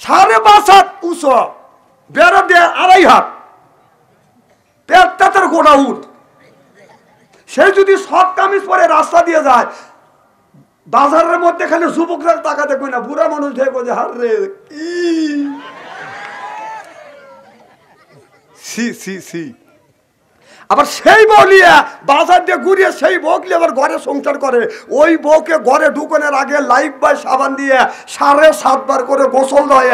5.5 হাত উঁচু, বেড়া দিয়ে 2.5 হাত, পেটটা তার গোটা উঠ। সে যদি শর্ট কামিজ পরে রাস্তা দিয়ে যায়, বাজারের মধ্যে খালি যুবকরা টাকা দেখবে না, বুড়া মানুষ দেখবো যে হার রে কি। আবার সেই বউ নিয়ে বাজার দিয়ে ঘুরিয়ে সেই বউ নিয়ে আবার ঘরে সংসার করে। ওই বউকে ঘরে ঢুকানোর আগে লাইফ বয় সাবান দিয়ে 7.5 বার করে গোসল দেয়,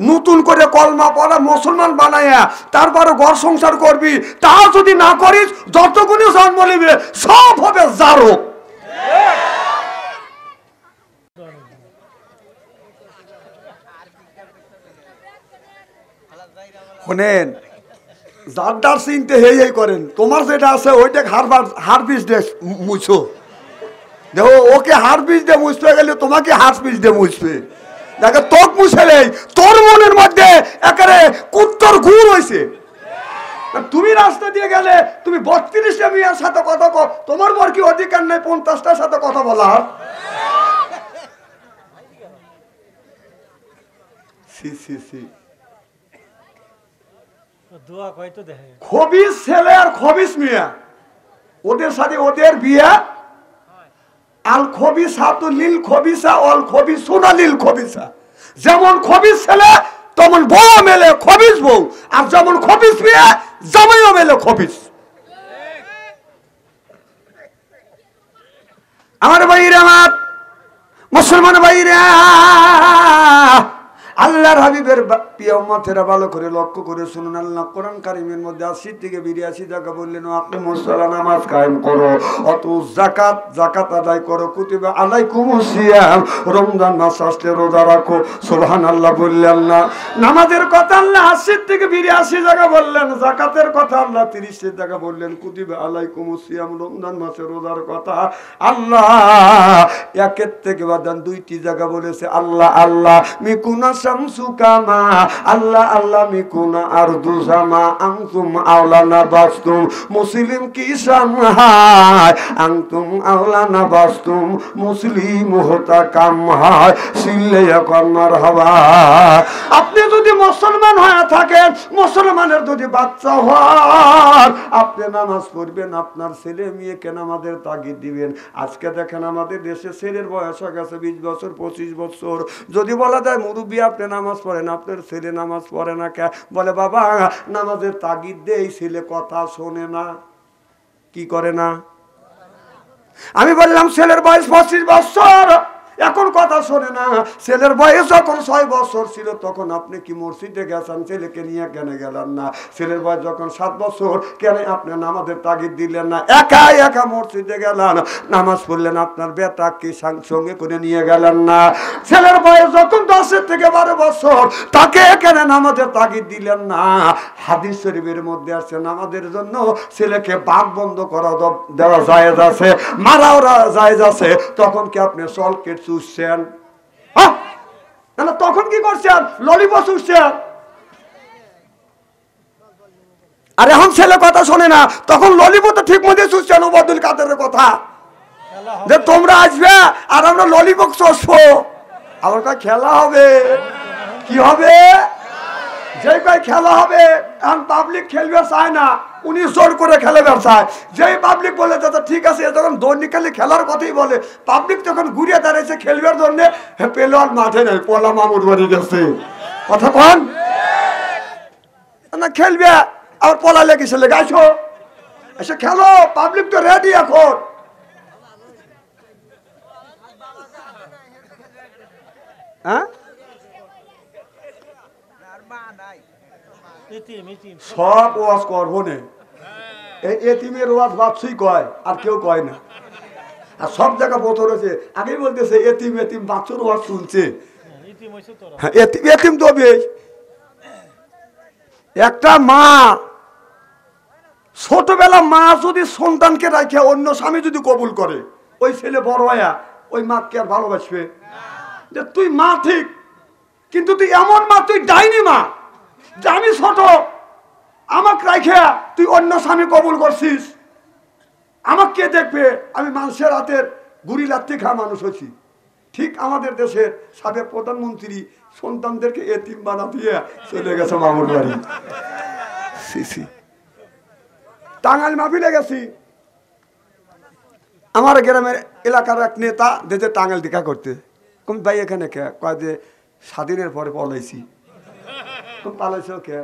নতুন করে কলমা পড়া মুসলমান বানাইয়া তারপরে ঘর সংসার করবি। তা যদি না করিস, যতগুলি জন্ম নিবে সব হবে জারো। শোনেন, যার চিনতে হেই করেন, তোমার যেটা আছে ওইটা হারপিস দিয়ে মুছো। দেখো, ওকে হারপিস দিয়ে মুছতে গেলে তোমাকে হারপিস দিয়ে মুছবে। দেখো, তোক মুছে নেই, তোর মনের মধ্যে একেবারে কুত্তর ঘুর হয়েছে। তুমি রাস্তা দিয়ে গেলে তুমি 32টা মেয়ের সাথে কথা কও, তোমার বর কি অধিকার নেই 50টার সাথে কথা বলার? খবিস ছেলে আর খবিস মেয়ে, ওদের সাথে ওদের বিয়ে। আল খবিসাতু লিল খবিসা ওয়াল খবিসুনা লিল খবিসা। যেমন খবিস ছেলে তেমন বউ মেলে খবিস বউ, আর যেমন খবিস মেয়ে জামাইও মেলে খবিস। আমার ভাইরা, আমার মুসলমান ভাইরা, আল্লাহর হাবিবের প্রিয় উম্মতেরা ভালো করে লক্ষ্য করে শুনুন। আল্লাহ কোরআন কারীমের মধ্যে 80 থেকে 82 জায়গা বললেন, আকিমুস সালাত, নামাজ কায়েম করো, অত যাকাত আদায় করো, কুতিবা আলাইকুমুস সিয়াম, রমজান মাস আসলে রোজা রাখো। সুবহানাল্লাহ বললেন না? নামাজের কথা আল্লাহ 80 থেকে 82 জায়গা বললেন, যাকাতের কথা আল্লাহ 30 জায়গা বললেন, কুতিবা আলাইকুমুস সিয়াম, রমজান মাসে রোজার কথা আল্লাহ একের থেকে বাদান 2টি জায়গা বলেছে। আল্লাহ আল্লাহ মিকুনা শামসু কামা, আল্লাহ আল্লাহ মিকুনা আরদু জামা, আনতুম আওলানা বাস্তুম, মুসলিম কি সামহায়, আনতুম আওলানা বাস্তুম, মুসলিম হতা কাম হয়, সিল্লে কর্মার হওয়া। আপনি যদি মুসলমান হয়ে থাকেন, মুসলমানের যদি বাচ্চা হন, আপনি নামাজ পড়বেন, আপনার ছেলে মেয়েকে নামাজের তাগিদ দিবেন। আজকে দেখেন আমাদের দেশে ছেলের বয়স হয়ে গেছে 20 বছর 25 বছর, যদি বলা যায় মুরব্বী আপনি নামাজ পড়েন, আপনার ছেলে নামাজ পড়ে না কে? বলে বাবা নামাজের তাগিদ দেই, ছেলে কথা শোনে না। কি করে না? আমি বললাম ছেলের বয়স 25 বছর, এখন কথা শোনে না। ছেলের বয়স যখন 6 বছর ছিল, তখন আপনি কি মসজিদে গেছেন? ছেলেকে নিয়ে কেন গেলেন না? ছেলের বয়স যখন 7 বছর, কেন আপনি নামাজের তাগিদ দিলেন না? একা একা মসজিদে গেলেন, নামাজ পড়লেন, আপনার বেটাকে সঙ্গে করে নিয়ে গেলেন না? ছেলের বয়স যখন 10 থেকে 12 বছর, তাকে এখানে নামাজের তাগিদ দিলেন না? হাদিস শরীফের মধ্যে আছে নামাজের জন্য ছেলেকে বাঘ বন্ধ করা দেওয়া জায়েজ আছে, মারাও জায়েজ আছে। তখন কি আপনি সলকেট চুষছেন? তখন কি করছেন? ললিপপ চুষছেন। আর এখন ছেলে কথা শোনে না, তখন ললিপপ তো ঠিক মতো চুষছেন। ওবায়দুল কাদেরের কথা যে তোমরা আসবে আর আমরা ললিপপ চষবো, আমার কা খেলা হবে। কি হবে? যে কয় খেলা হবে, এখন পাবলিক খেলবে চায় না, উনি জোর করে খেলবে চায়। যেই পাবলিক বলে দাদা ঠিক আছে, যখন দৈনিকালি খেলার কথাই বলে, পাবলিক যখন ঘুরিয়ে দাঁড়িয়েছে খেলবার জন্য, পেলোয়ার মাঠে নেই, পলা মামুর বাড়ি গেছে। কথা কন না, খেলবে আর পলা লেগেছে, লেগাইছো এসে খেলো, পাবলিক তো রেডি এখন। হ্যাঁ, সব ওয়াজ করবো না, এই এতিমের ওয়াজ বাদশাই কয়, আর কেউ কয় না। আর সব জায়গা বোতল হয়েছে, আগেই বলতেছে এতিম এতিম, বাচ্চার ওয়াজ শুনছে। এতিম তো বেশ। একটা মা, ছোটবেলা মা যদি সন্তানকে রাখে অন্য স্বামী যদি কবুল করে, ওই ছেলে বড় হইয়া ওই মাকে আর ভালোবাসবে? যে তুই মা ঠিক, কিন্তু তুই এমন মা, তুই ডাইনি মা, যে আমি ছোট, আমাকে রাখে তুই অন্য স্বামী কবুল করছিস, আমাকে কে দেখবে? আমি মানুষের হাতের গুড়ি লাত্তি খাওয়া মানুষ হয়েছি। ঠিক আমাদের দেশের সাবেক প্রধানমন্ত্রী সন্তানদেরকে এতিম বানা দিয়ে চলে গেছে মামুর বাড়ি। টাঙ্গাইল মাহফিলে গেছি, আমার গ্রামের এলাকার এক নেতা দেশে টাঙ্গাইল দেখা করতে। কম ভাই এখানে কে? কয় যে স্বাধীনের পরে পলাইছি। পালাইছ কে?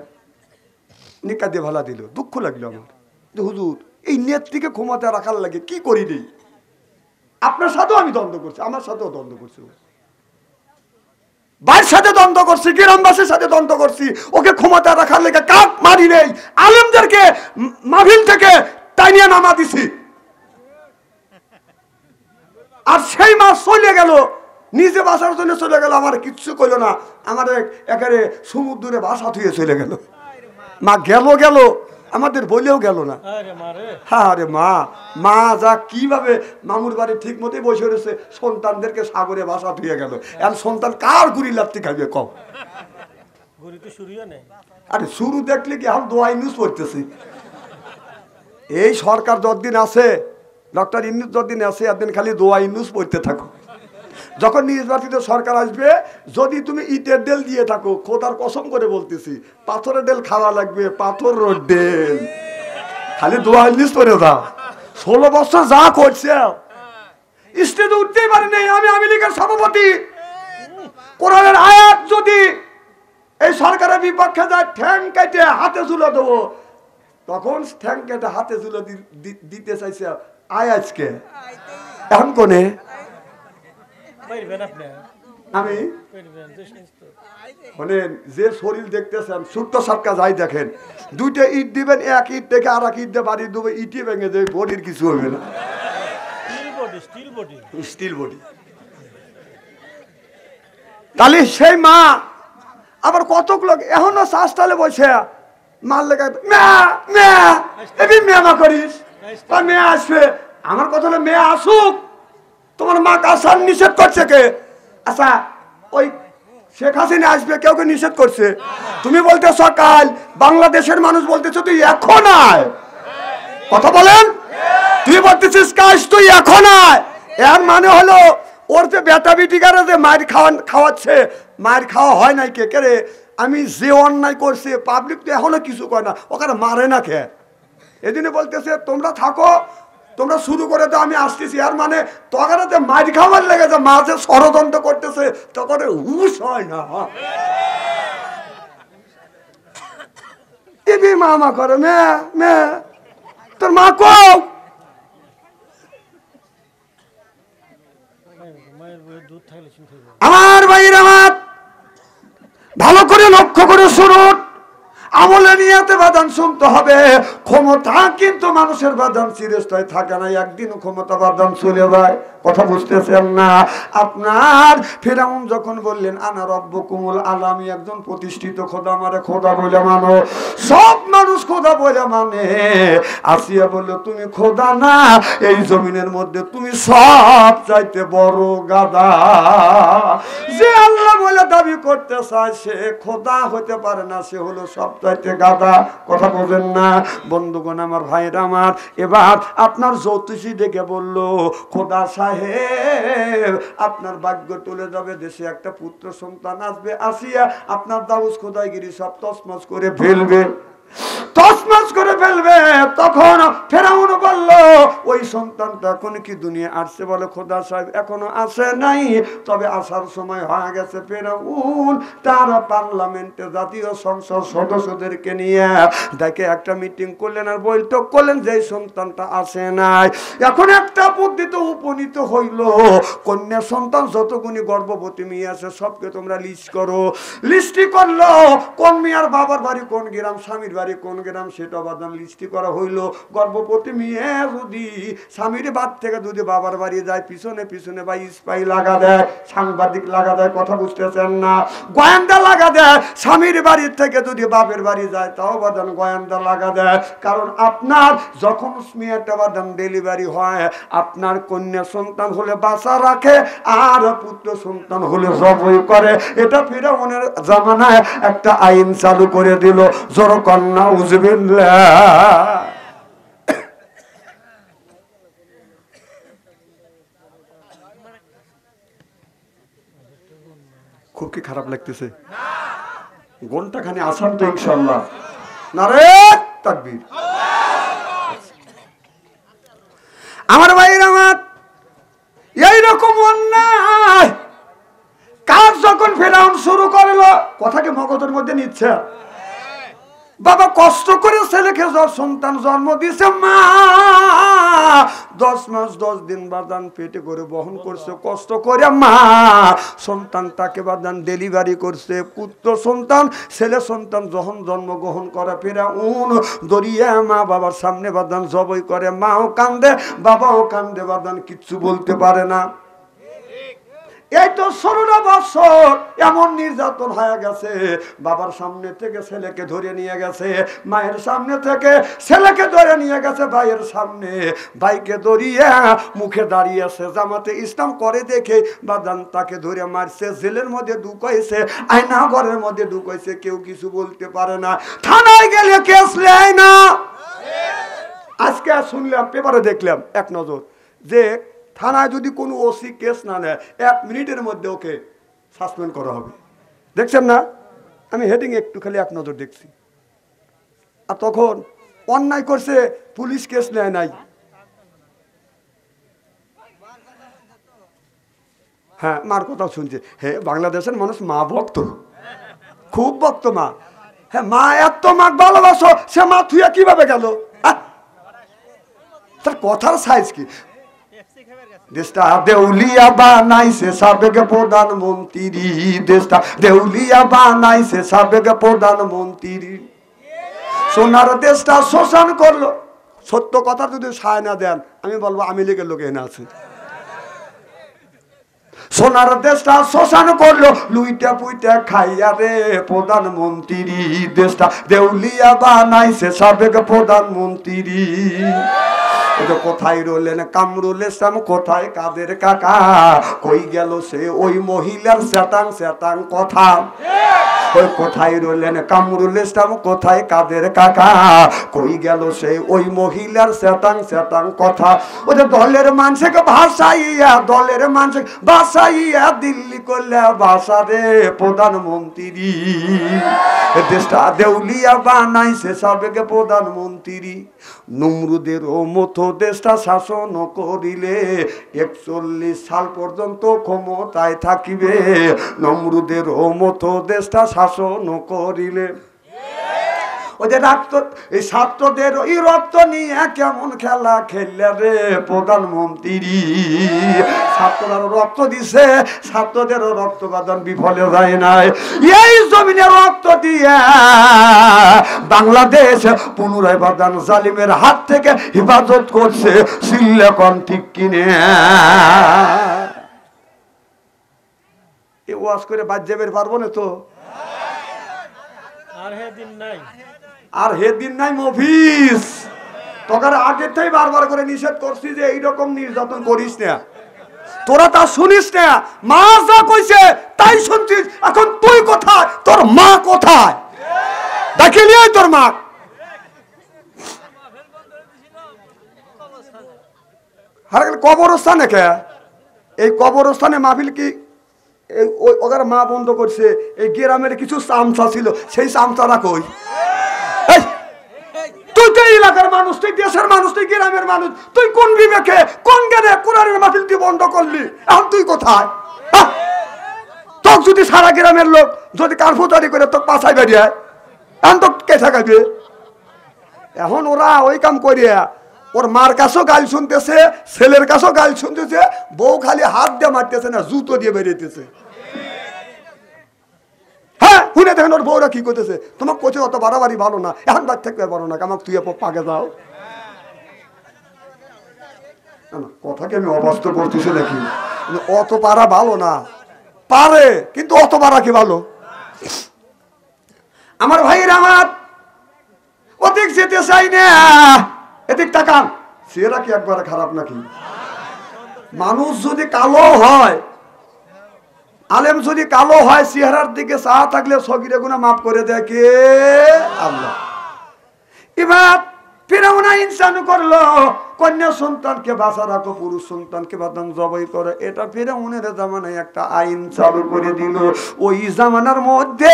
নিকা দিয়ে ভালা দিল, দুঃখ লাগলো আমার যে হুজুর এই নেত্রীকে ক্ষমতা রাখার লাগে কি করি নেই। আপনার সাথেও আমি দ্বন্দ্ব করছি, আমার সাথেও দ্বন্দ্ব করছি, ভাইয়ের সাথে দ্বন্দ্ব করছি, গ্রামবাসীর সাথে দ্বন্দ্ব করছি। ওকে ক্ষমতা রাখার লেগে কাক মারি নেই, আলেমদেরকে মাহফিল থেকে টাইনিয়া নামা দিছি। আর সেই মাস চলে গেল, নিজে বাসার জন্য চলে গেল, আমার কিচ্ছু করলো না। আমার একেবারে সমুদ্রে বাসা থুয়ে চলে গেল। মা গেল গেল, আমাদের বলেও গেল না। হ্যাঁ আরে মা, মা যা কিভাবে মামুর বাড়ি ঠিক মতোই বসে রয়েছে, সন্তানদেরকে সাগরে বাসা ধুয়ে গেল। এখন সন্তান কার গুড়ি লাগতে খাইবে কম? আরে শুরু দেখলে কি এখন দোয়াই নিউজ পড়তেছি। এই সরকার যতদিন আছে, ডক্টর ইউনূস যতদিন আছে, একদিন খালি দোয়াই নিউজ পড়তে থাকো। যখন নির্বাচিত সরকার আসবে, যদি তুমি ইটের ডেল দিয়ে থাকো, খোদার কসম করে বলতেছি পাথরের ডেল খাওয়া লাগবে, পাথর ডেল। খালি দোয়া ইংলিশ করে দাও। 16 বছর যা করছে, স্টেজে উঠতেই পারিনি। আমি আওয়ামী লীগের সভাপতি, কোরআনের আয়াত যদি এই সরকারের বিপক্ষে যায়, ঠ্যাং কেটে হাতে ঝুলে দেবো। তখন ঠ্যাং কেটে হাতে ঝুলে দিতে চাইছে আয়াজকে। এখন কোনে আমি মানে যে শরীর দেখতেছেন, ছোট্ট সাপকা যাই দেখেন, 2টা ইট দিবেন, এক ইট থেকে আর এক ইট দিয়ে বাড়ি দেবে, ইটি ভেঙে দেবে, বডির কিছু হবে না। Steel body. তাহলে সেই মা আবার কতক লোক এখনো শ্বাসটালে বসে মার লেগে মেয়া করিস, মেয়ে আসবে। আমার কথা হলো মেয়ে আসুক, তোমার মা আসার নিষেধ করছে কে? আচ্ছা ওই শেখ হাসিনা আসবে, কেউ কে নিষেধ করছে? তুমি বলতে সকাল বাংলাদেশের মানুষ বলতেছো তুই এখন আয়, কথা বলেন। তুই বলতেছিস কাজ তুই এখন আয়, এর মানে হলো ওর যে বেটা বিটিকারা যে মায়ের খাওয়াচ্ছে, মায়ের খাওয়া হয় নাই কে রে? আমি যে অন্যায় করছে পাবলিক তো এখনো কিছু করে না, ওখানে মারে না খেয়ে। এদিনে বলতেছে তোমরা থাকো, তোমরা শুরু করে দাও, আমি আসতেছি। আর মানে তখন যে মার খাওয়ার লেগে যে মা যে ষড়যন্ত্র করতেছে, তখন হুশ হয় না। মা করে মে তোর মা কও, আমার ভাইয়ের আমার ভালো করে লক্ষ্য করে শুনুন। আমলে নিয়াতে বাদান শুনতে হবে। ক্ষমতা কিন্তু মানুষের বাদান চিরস্থায়ী থাকে না, একদিন ক্ষমতা বাদান চলে যায়। কথা বুঝতেছেন না? আপনার ফিরাউন যখন বললেন আনা রব্বুকুমুল আলা, আমি একজন প্রতিষ্ঠিত খোদা, আমারে খোদা বলে মানো, সব মানুষ খোদা বলে মানে। আসিয়া বলল তুমি খোদা না, এই জমিনের মধ্যে তুমি সব চাইতে বড় গাদা। যে আল্লাহ বলে দাবি করতে চায় সে খোদা হতে পারে না, সে হলো সব চাইতে গাদা। কথা বলেন না বন্ধুগণ, আমার ভাইরা আমার। এবার আপনার জ্যোতিষী ডেকে বলল খোদা সাহেব আপনার ভাগ্য তুলে যাবে, দেশে একটা পুত্র সন্তান আসবে, আসিয়া আপনার দাউস খোদাইগিরি সব তছনছ করে ফেলবে, তছনছ করে ফেলবে। তখন ফেরাউন বলল ওই সন্তানটা এখন কি দুনিয়া আসছে? বলে খোদা সাহেব এখনো আসে নাই, তবে আসার সময় হয়ে গেছে। ফেরাউন তার পার্লামেন্টে জাতীয় সংসদ সদস্যদেরকে নিয়ে দেখে একটা মিটিং করলেন আর বৈঠক করলেন যে সন্তানটা আসে নাই। এখন একটা বুদ্ধিতে উপনীত হইল, কন্যা সন্তান যতগুনি গর্ভবতী মেয়ে আছে সবকে তোমরা লিস্ট করো। লিস্টি করলো, কোন মেয়ের বাবার বাড়ি কোন গ্রাম, স্বামীর বাড়ি কোন গ্রাম, সেটা বাদাম লিস্টি করা হইলো। গর্ভবতী মেয়ে যদি স্বামীর বাড়ি থেকে যদি বাবার বাড়ি যায়, পিছনে পিছনে বা স্পাই লাগা দেয়, সাংবাদিক লাগা দেয়, কথা বুঝতেছেন না, গোয়েন্দা লাগা দেয়। স্বামীর বাড়ির থেকে যদি বাপের বাড়ি যায় তাও বাদাম গোয়েন্দা লাগা দেয়। কারণ আপনার যখন মেয়েটা বাদাম ডেলিভারি হয়, আপনার কন্যা সন্তান হলে বাঁচা রাখে, আর পুত্র সন্তান হলে জবাই করে। এটা ফিরআউনের জামানায় একটা আইন চালু করে দিল। জোর কন্যা উজবিল্লাহ। খুব কি খারাপ লাগতেছে? ঘন্টা খানি আসান তো ইনশাআল্লাহ। নারে তাকবীর। আমার ভাইরা আমার, এইরকম অন্যায় কাজ যখন ফেরাউন শুরু করলো, কথাকে মগজের মধ্যে নিচ্ছে। বাবা কষ্ট করে ছেলেকে সন্তান জন্ম দিয়েছে, মা 10 মাস 10 দিন বাদান পেটে করে বহন করছে কষ্ট করে, মা সন্তান তাকে বাদান ডেলিভারি করছে, পুত্র সন্তান ছেলে সন্তান যখন জন্মগ্রহণ করে ফেরাউন দরিয়া মা বাবার সামনে বাদান জবাই করে, মাও কান্দে বাবাও কান্দে, বাদান কিচ্ছু বলতে পারে না। এই তো 16 বছর এমন নির্যাতন হয়ে গেছে, বাবার সামনে থেকে ছেলেকে ধরে নিয়ে গেছে, মায়ের সামনে থেকে ছেলেকে ধরে নিয়ে গেছে ভাইয়ের সামনে, ভাইকে ধরিয়ে মুখে দাঁড়িয়েছে, জামাতে ইসলাম করে দেখে বাদান তাকে ধরে মারছে, জেলের মধ্যে ঢুকাইছে, আয়না ঘরের মধ্যে ঢুকাইছে, কেউ কিছু বলতে পারে না, থানায় গেলে কেস নেয় না। আজকে শুনলাম পেপারে দেখলাম এক নজর যে থানায় যদি কোনো ওসি কেস না নেয় 1 মিনিটের মধ্যে ওকে সাসপেন্ড করা হবে। দেখছেন না? আমি হেডিং একটু খালি এক নজর দেখছি। আর তখন অন্যায় করছে, পুলিশ কেস নেয় নাই। হ্যাঁ, মার কথা শুনছে। হ্যাঁ, বাংলাদেশের মানুষ মা ভক্ত, খুব ভক্ত মা। হ্যাঁ, মা এত মা ভালোবাসো, সে মা থুয়া কিভাবে গেল? তার কথার সাইজ কি? দেশটা দেউলিয়া বানাইছে সাবেক প্রধানমন্ত্রী, দেশটা দেউলিয়া বানাইছে সাবেক প্রধানমন্ত্রী, সোনার দেশটা শোষণ করলো। সত্য কথা যদি সায় না দেন আমি বলবো আমি লীগের লোক এনে আছে। সোনার দেশটা শোষণ করলো, লুইটা পুইটা খাইয়া রে প্রধানমন্ত্রী, দেশটা দেউলিয়া বানাইছে সাবেক প্রধানমন্ত্রী। কোথায় রইলেন কামরুল ইসলাম, কোথায় কাদের কাকা, কই গেল সে ওই মহিলার শ্যাতাং শ্যাতাং কথা, ওই কোথায় রইলেন কামরুল ইসলাম, কোথায় কাদের কাকা, কই গেল সে ওই মহিলার শ্যাতাং শ্যাতাং কথা। ওই যে দলের মানুষকে ভাসাইয়া, দলের মানুষ ভাসাইয়া দিল্লি করলে ভাষা রে প্রধানমন্ত্রী, দেশটা দেউলিয়া বানাইছে সাবেক প্রধানমন্ত্রী। নমরুদের মতো দেশটা শাসন করিলে 41 সাল পর্যন্ত ক্ষমতায় থাকিবে, নমরুদের মতো দেশটা শাসন করিলে। ওই যে এই ছাত্রদের ওই রক্ত নিয়ে কেমন খেলা খেললে রে প্রধানমন্ত্রী, ছাত্ররা রক্ত দিছে, ছাত্রদেরও রক্ত বাদন বিফলে যায় নাই। এই জমিনে রক্ত দিয়ে বাংলাদেশ পুনরায় বাদান জালিমের হাত থেকে হেফাজত করছে, সিল্লেকন ঠিক কিনে। এ ওয়াজ করে বাদ যাবে পারবো না তো, আর হে দিন নাই মফিস। তোকার আগে থেকে বারবার করে নিষেধ করছি যে এইরকম নির্যাতন করিস না, তোরা তা শুনিস না, মা যা কইছে তাই শুনছিস। এখন তুই কোথায়, তোর মা কোথায়? দেখে নিয়ে তোর মা। কবরস্থানে কে? এই কবরস্থানে মাহফিল কি ওদের মা বন্ধ করছে? এই গ্রামের কিছু চামচা ছিল, সেই চামচারা কই? তুই তো এলাকার মানুষ, তুই দেশের মানুষ, তুই গ্রামের মানুষ, তুই কোন বিবেকে কোন জ্ঞানে কোরআনের মাহফিল তুই বন্ধ করলি? এখন তুই কোথায়? তোকে যদি সারা গ্রামের লোক যদি কারফুতারি করে তোকে পাশাই বেরিয়ে, এখন তো কে থাকবে? এখন ওরা ওই কাম করিয়া ওর মার কাছেও গাল শুনতেছে, ছেলের কাছেও গাল শুনতেছে, বউ খালি হাত দিয়ে মারতেছে না, জুতো দিয়ে বেরিয়েছে। হ্যাঁ, শুনে দেখেন ওর বউরা কি করতেছে। তোমাকে কোচে অত বাড়াবাড়ি ভালো না, এখন বাদ থাকবে পারো না, আমাকে তুই পাকে যাও। কথাকে আমি অবাস্তব করতেছি নাকি? অত পারা ভালো না, পারে কিন্তু অত পারা কি ভালো? আমার ভাইয়ের আমার অধিক যেতে চাই না, এদিক তাকান, সেরা কি একবারে খারাপ নাকি? মানুষ যদি কালো হয়, আলেম যদি কালো হয়, চেহারার দিকে চাহা থাকলে সগিরে গুনাহ মাফ করে দেয় কে? আল্লাহ। এবার ফিরাউন আইন চালু করলো, কন্যা সন্তানকে বাঁচা রাখো, পুরুষ সন্তানকে বাদান জবাই করে। এটা ফিরাউনের জামানায় একটা আইন চালু করে দিল। ওই জামানার মধ্যে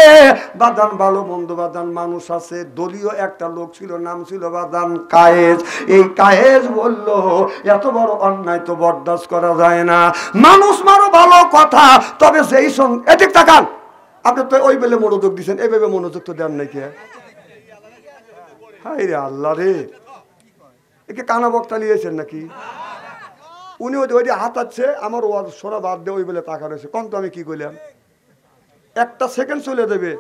বাদান ভালো মন্দ বাদান মানুষ আছে। দলীয় একটা লোক ছিল, নাম ছিল বাদান কায়েস। এই কায়েস বলল এত বড় অন্যায় তো বরদাস্ত করা যায় না, মানুষ মারো ভালো কথা, তবে সেই এদিক তাকান। আপনি তো ওই বেলে মনোযোগ দিচ্ছেন, এভাবে মনোযোগ তো দেন নাকি? হাই রে আল্লাহ রে, একে কানা বক্তা নিয়েছেন নাকি? উনি ওই হাতাচ্ছে, আমার ওয়াজ সোনা বাদ দিয়ে ওই বেলে তাকা রয়েছে। কম তো আমি কি করলাম? একটা সেকেন্ড চলে দেবে,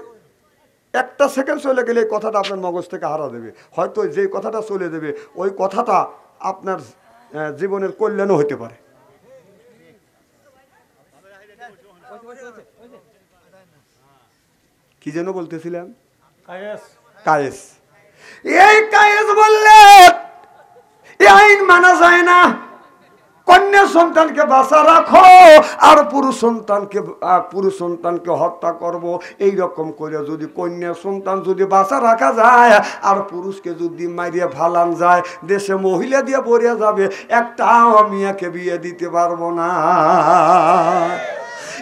একটা সেকেন্ড চলে গেলে এই কথাটা আপনার মগজ থেকে হারা দেবে। হয়তো যে কথাটা চলে দেবে ওই কথাটা আপনার জীবনের কল্যাণও হতে পারে। কি যেন বলতেছিলাম? কায়েস। এই কায়েস বললে এই আইন মানা যায় না, কন্যা সন্তানকে বাঁচা রাখো আর পুরুষ সন্তানকে হত্যা করব। এই রকম করে যদি কন্যা সন্তান যদি বাঁচা রাখা যায় আর পুরুষকে যদি মারিয়ে ফালান যায়, দেশে মহিলা দিয়ে পড়ে যাবে, একটা মেয়েকে বিয়ে দিতে পারবো না।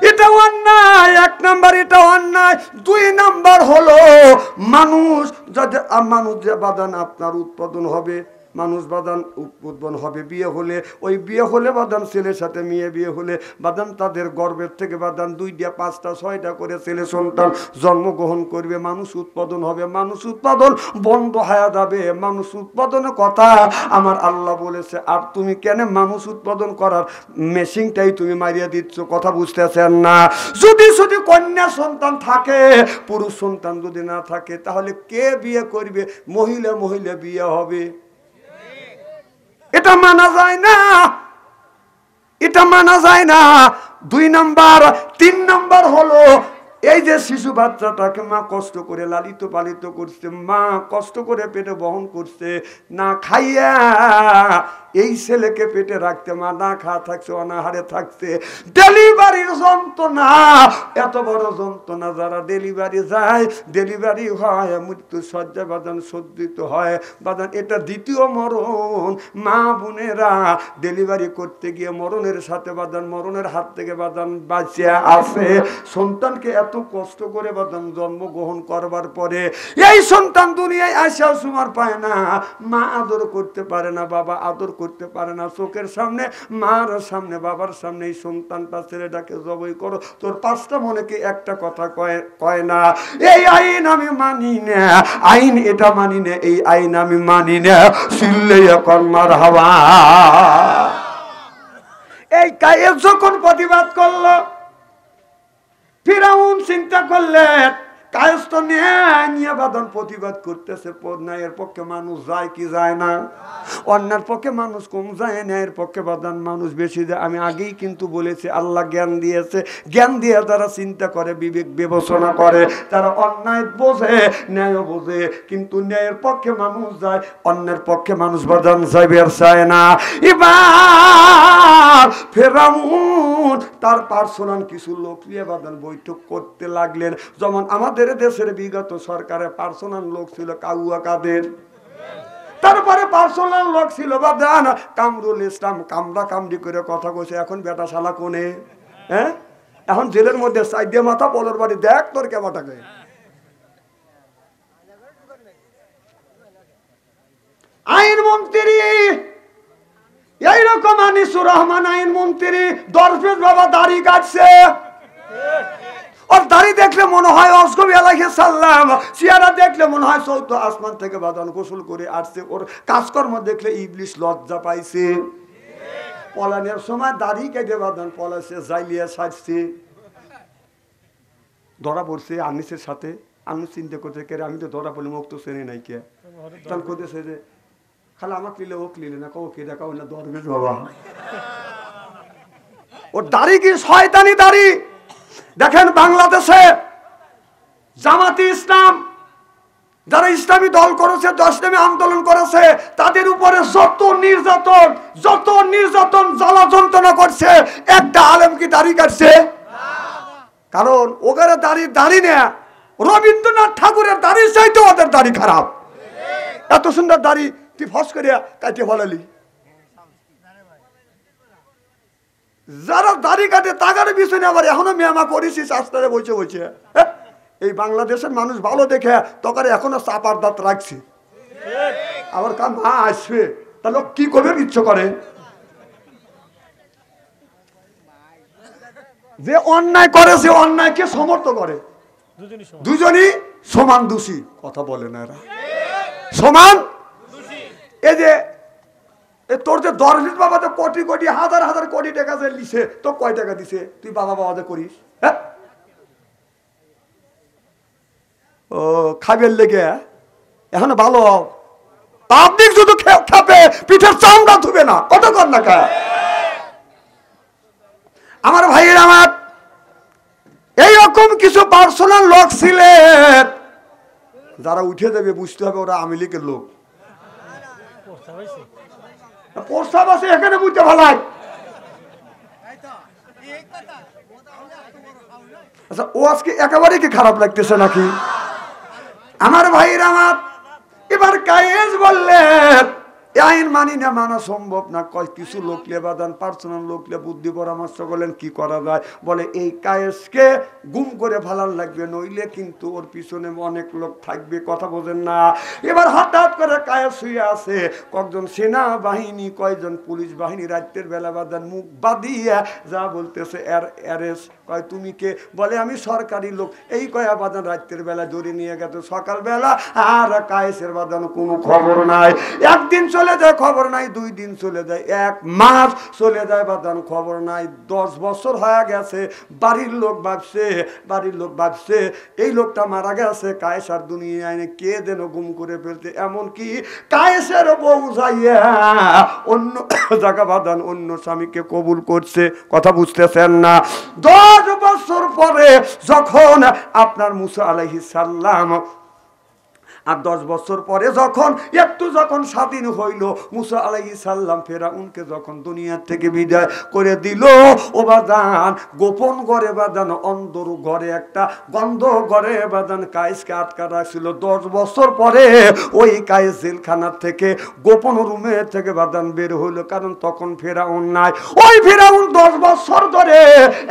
এটা অন্যায়, এক নাম্বার এটা অন্যায়। দুই নাম্বার হলো মানুষ যে বাদান আপনার উৎপাদন হবে, মানুষ বাদান উৎপাদন হবে বিয়ে হলে, ওই বিয়ে হলে বাদান ছেলের সাথে মেয়ে বিয়ে হলে বাদান তাদের গর্ভের থেকে বাদান 2টা 5টা 6টা করে ছেলে সন্তান জন্মগ্রহণ করবে, মানুষ উৎপাদন হবে। মানুষ উৎপাদন বন্ধ হয়ে যাবে। মানুষ উৎপাদনের কথা আমার আল্লাহ বলেছে, আর তুমি কেন মানুষ উৎপাদন করার মেশিনটাই তুমি মারিয়ে দিচ্ছ? কথা বুঝতেছেন না? যদি কন্যা সন্তান থাকে, পুরুষ সন্তান যদি না থাকে, তাহলে কে বিয়ে করবে? মহিলা বিয়ে হবে। এটা মানা যায় না, এটা মানা যায় না। 2 নাম্বার। 3 নাম্বার হলো এই যে শিশু বাচ্চাটাকে মা কষ্ট করে লালিত পালিত করছে, মা কষ্ট করে পেটে বহন করছে, না খাইয়া এই ছেলেকে পেটে রাখতে মা না খাওয়া থাকছে, অনাহারে থাকছে। ডেলিভারির যন্ত্রণা, এত বড় যন্ত্রণা, যারা ডেলিভারি যায়, ডেলিভারি হয়, মৃত্যু শয্যা বাদান সজ্জিত হয় বাদান, এটা দ্বিতীয় মরণ। মা বোনেরা ডেলিভারি করতে গিয়ে মরণের সাথে বাদান, মরণের হাত থেকে বাদান বাঁচিয়া আছে। সন্তানকে এত কষ্ট করে বাদান জন্মগ্রহণ করবার পরে এই সন্তান দুনিয়ায় আসার সময় পায় না, মা আদর করতে পারে না, বাবা আদর করতে পারে না। চোখের সামনে মার সামনে বাবার সামনে এই সন্তানটা ছেলেটাকে জবাই করো, তোর 5টা মনে কি একটা কথা কয় না? এই আইন আমি মানি না, আইন এটা মানি না, এই আইন আমি মানি না। সিল্লে এখন মার হাওয়া। এই কায়েস যখন প্রতিবাদ করলো, ফিরাউন চিন্তা করলেন কায়েস তো ন্যায় নিয়ে বাদন প্রতিবাদ করতেছে, ন্যায়ের পক্ষে মানুষ যায় কি যায় না? অন্যের পক্ষে মানুষ কম যায়, ন্যায়ের পক্ষে বাদন মানুষ বেশি যায়। আমি আগেই কিন্তু বলেছি আল্লাহ জ্ঞান দিয়েছে, জ্ঞান দিয়ে তারা চিন্তা করে, বিবেক বিবেচনা করে, তারা অন্যায় বোঝে, ন্যায় বোঝে, কিন্তু ন্যায়ের পক্ষে মানুষ যায়, অন্যের পক্ষে মানুষ বাদন যাইবে আর চায় না। এবার ফিরাউন তার পার্সোনাল কিছু লোক নিয়ে বাদন বৈঠক করতে লাগলেন। যেমন আমাদের দেশের বিগত সরকারের পার্সোনাল লোক ছিল কাউয়া কাদের, তারপরে পার্সোনাল লোক ছিল বাদান কামরুল ইসলাম, কামড়া কামড়ি করে কথা কইছে। এখন বেটা শালা কোনে? হ্যাঁ, এখন জেলের মধ্যে সাইডে মাথা পলের বাড়ি, দেখ তোর কেবাটাকে। আইনমন্ত্রী এইরকম আনিসুর রহমান আইনমন্ত্রী, দরবেশ বাবা দাড়ি কাটছে। ওর দাড়ি দেখলে মনে হয় অসগবি আলাইহিস সালাম, চেহারা দেখলে মনে হয় চৌদ্দ আসমান থেকে বাদান গোসল করে আসছে। ওর কাজকর্ম দেখলে ইবলিশ লজ্জা পাইছে। পলানের সময় দাড়ি কেটে বাদান পলাশে জাইলিয়া সাজছে, ধরা পড়ছে আনিসের সাথে। আমি চিন্তা করতে কে, আমি তো ধরা পড়লে মুখ তো চেনে নাই কে, তখন করতেছে যে খালি আমাকে নিলে ওক নিলে না, কও কে দেখা না দরবেশ বাবা। ওর দাড়ি কি শয়তানি দাড়ি। দেখেন বাংলাদেশে জামাতি ইসলাম যারা ইসলামী দল করেছে, ইসলামী আন্দোলন করেছে, তাদের উপরে যত নির্যাতন জ্বালা যন্ত্রণা করছে, একটা আলেম কি দাড়ি কাটছে? কারণ ওখানে দাড়ি নেয়া রবীন্দ্রনাথ ঠাকুরের দাড়ির চাইতে ওদের দাড়ি খারাপ। এত সুন্দর দাড়ি তুই ফস করিয়া কাটিয়ে ফলালি। যারা দাড়ি কাটে তাগার পিছনে আবার এখনো মেয়ামা করেছিস আস্তারে বসে বসে। এই বাংলাদেশের মানুষ ভালো দেখে তখন এখনো চাপার দাঁত রাখছে। আবার কাম আসবে তাহলে কি করবে ইচ্ছে করে। যে অন্যায় করে সে অন্যায়কে সমর্থ করে, দুজনই সমান দোষী। কথা বলে না এরা, সমান। এই যে তোর যে দরজিৎ বাবা তো কোটি কোটি হাজার হাজার কোটি টাকা যে লিছে, তো কয় টাকা দিছে তুই বাবা বাবা যে করিস? হ্যাঁ, ও খাবের লেগে এখনো ভালো পাবলিক শুধু খাবে, পিঠের চামড়া ধুবে না। কত কর না কা আমার ভাইয়ের, আমার এইরকম কিছু পার্সোনাল লোক ছিলেন যারা উঠে দেবে বুঝতে হবে ওরা আওয়ামী লীগের লোক। প্রস্তাব আছে এখানে বুঝতে ভালাই। আচ্ছা, ও আজকে একেবারে কি খারাপ লাগতেছে নাকি? আমার ভাইরা, আমার এবার কায়েস বললেন আইন মানি না, মানা সম্ভব না। কয় কিছু লোক লেবাদান পার্সোনাল লোকলে বুদ্ধি পরামর্শ করলেন কি করা যায়। বলে এই কায়েসকে গুম করে ফেলার লাগবে, নইলে কিন্তু ওর পিছনে অনেক লোক থাকবে। কথা বোঝেন না? এবার হঠাৎ করে কায়েস শুয়ে আছে, কয়েকজন সেনাবাহিনী কয়েকজন পুলিশ বাহিনী রাত্রের বেলা বাদান মুখ বাঁধিয়ে যা বলতেছে অ্যারেস্ট। কয় তুমি কে? বলে আমি সরকারি লোক। এই কয়া বাদান রাত্রের বেলা ধরে নিয়ে গেছে সকালবেলা, আর কায়েসের বাদান কোনো খবর নাই। একদিন চলে যায় খবর নাই, 2 দিন চলে যায়, 1 মাস চলে যায় বাদান খবর নাই। 10 বছর হয়ে গেছে। বাড়ির লোক ভাবছে এই লোকটা মারা গেছে, কায়েস আর দুনিয়ায় কে যেন গুম করে ফেলতে। এমনকি কায়েসের বউ যাইয়া অন্য জায়গা বাদান অন্য স্বামীকে কবুল করছে। কথা বুঝতেছেন না? 10 বছর পরে যখন আপনার মুসা আলাইহিস সালাম, আর 10 বছর পরে যখন যখন স্বাধীন হইল, মুসা আলাইহিস সালাম ফেরাউনকে যখন দুনিয়া থেকে বিদায় করে দিল, ও বাদান গোপন ঘরে বাদান অন্ধর ঘরে একটা গন্ধ ঘরে বাদান কায়েসকে আটকা রাখছিল। 10 বছর পরে ওই কায়েস জেলখানার থেকে গোপন রুমে থেকে বাদান বের হইল, কারণ তখন ফেরাউন নাই। ওই ফেরাউন 10 বছর ধরে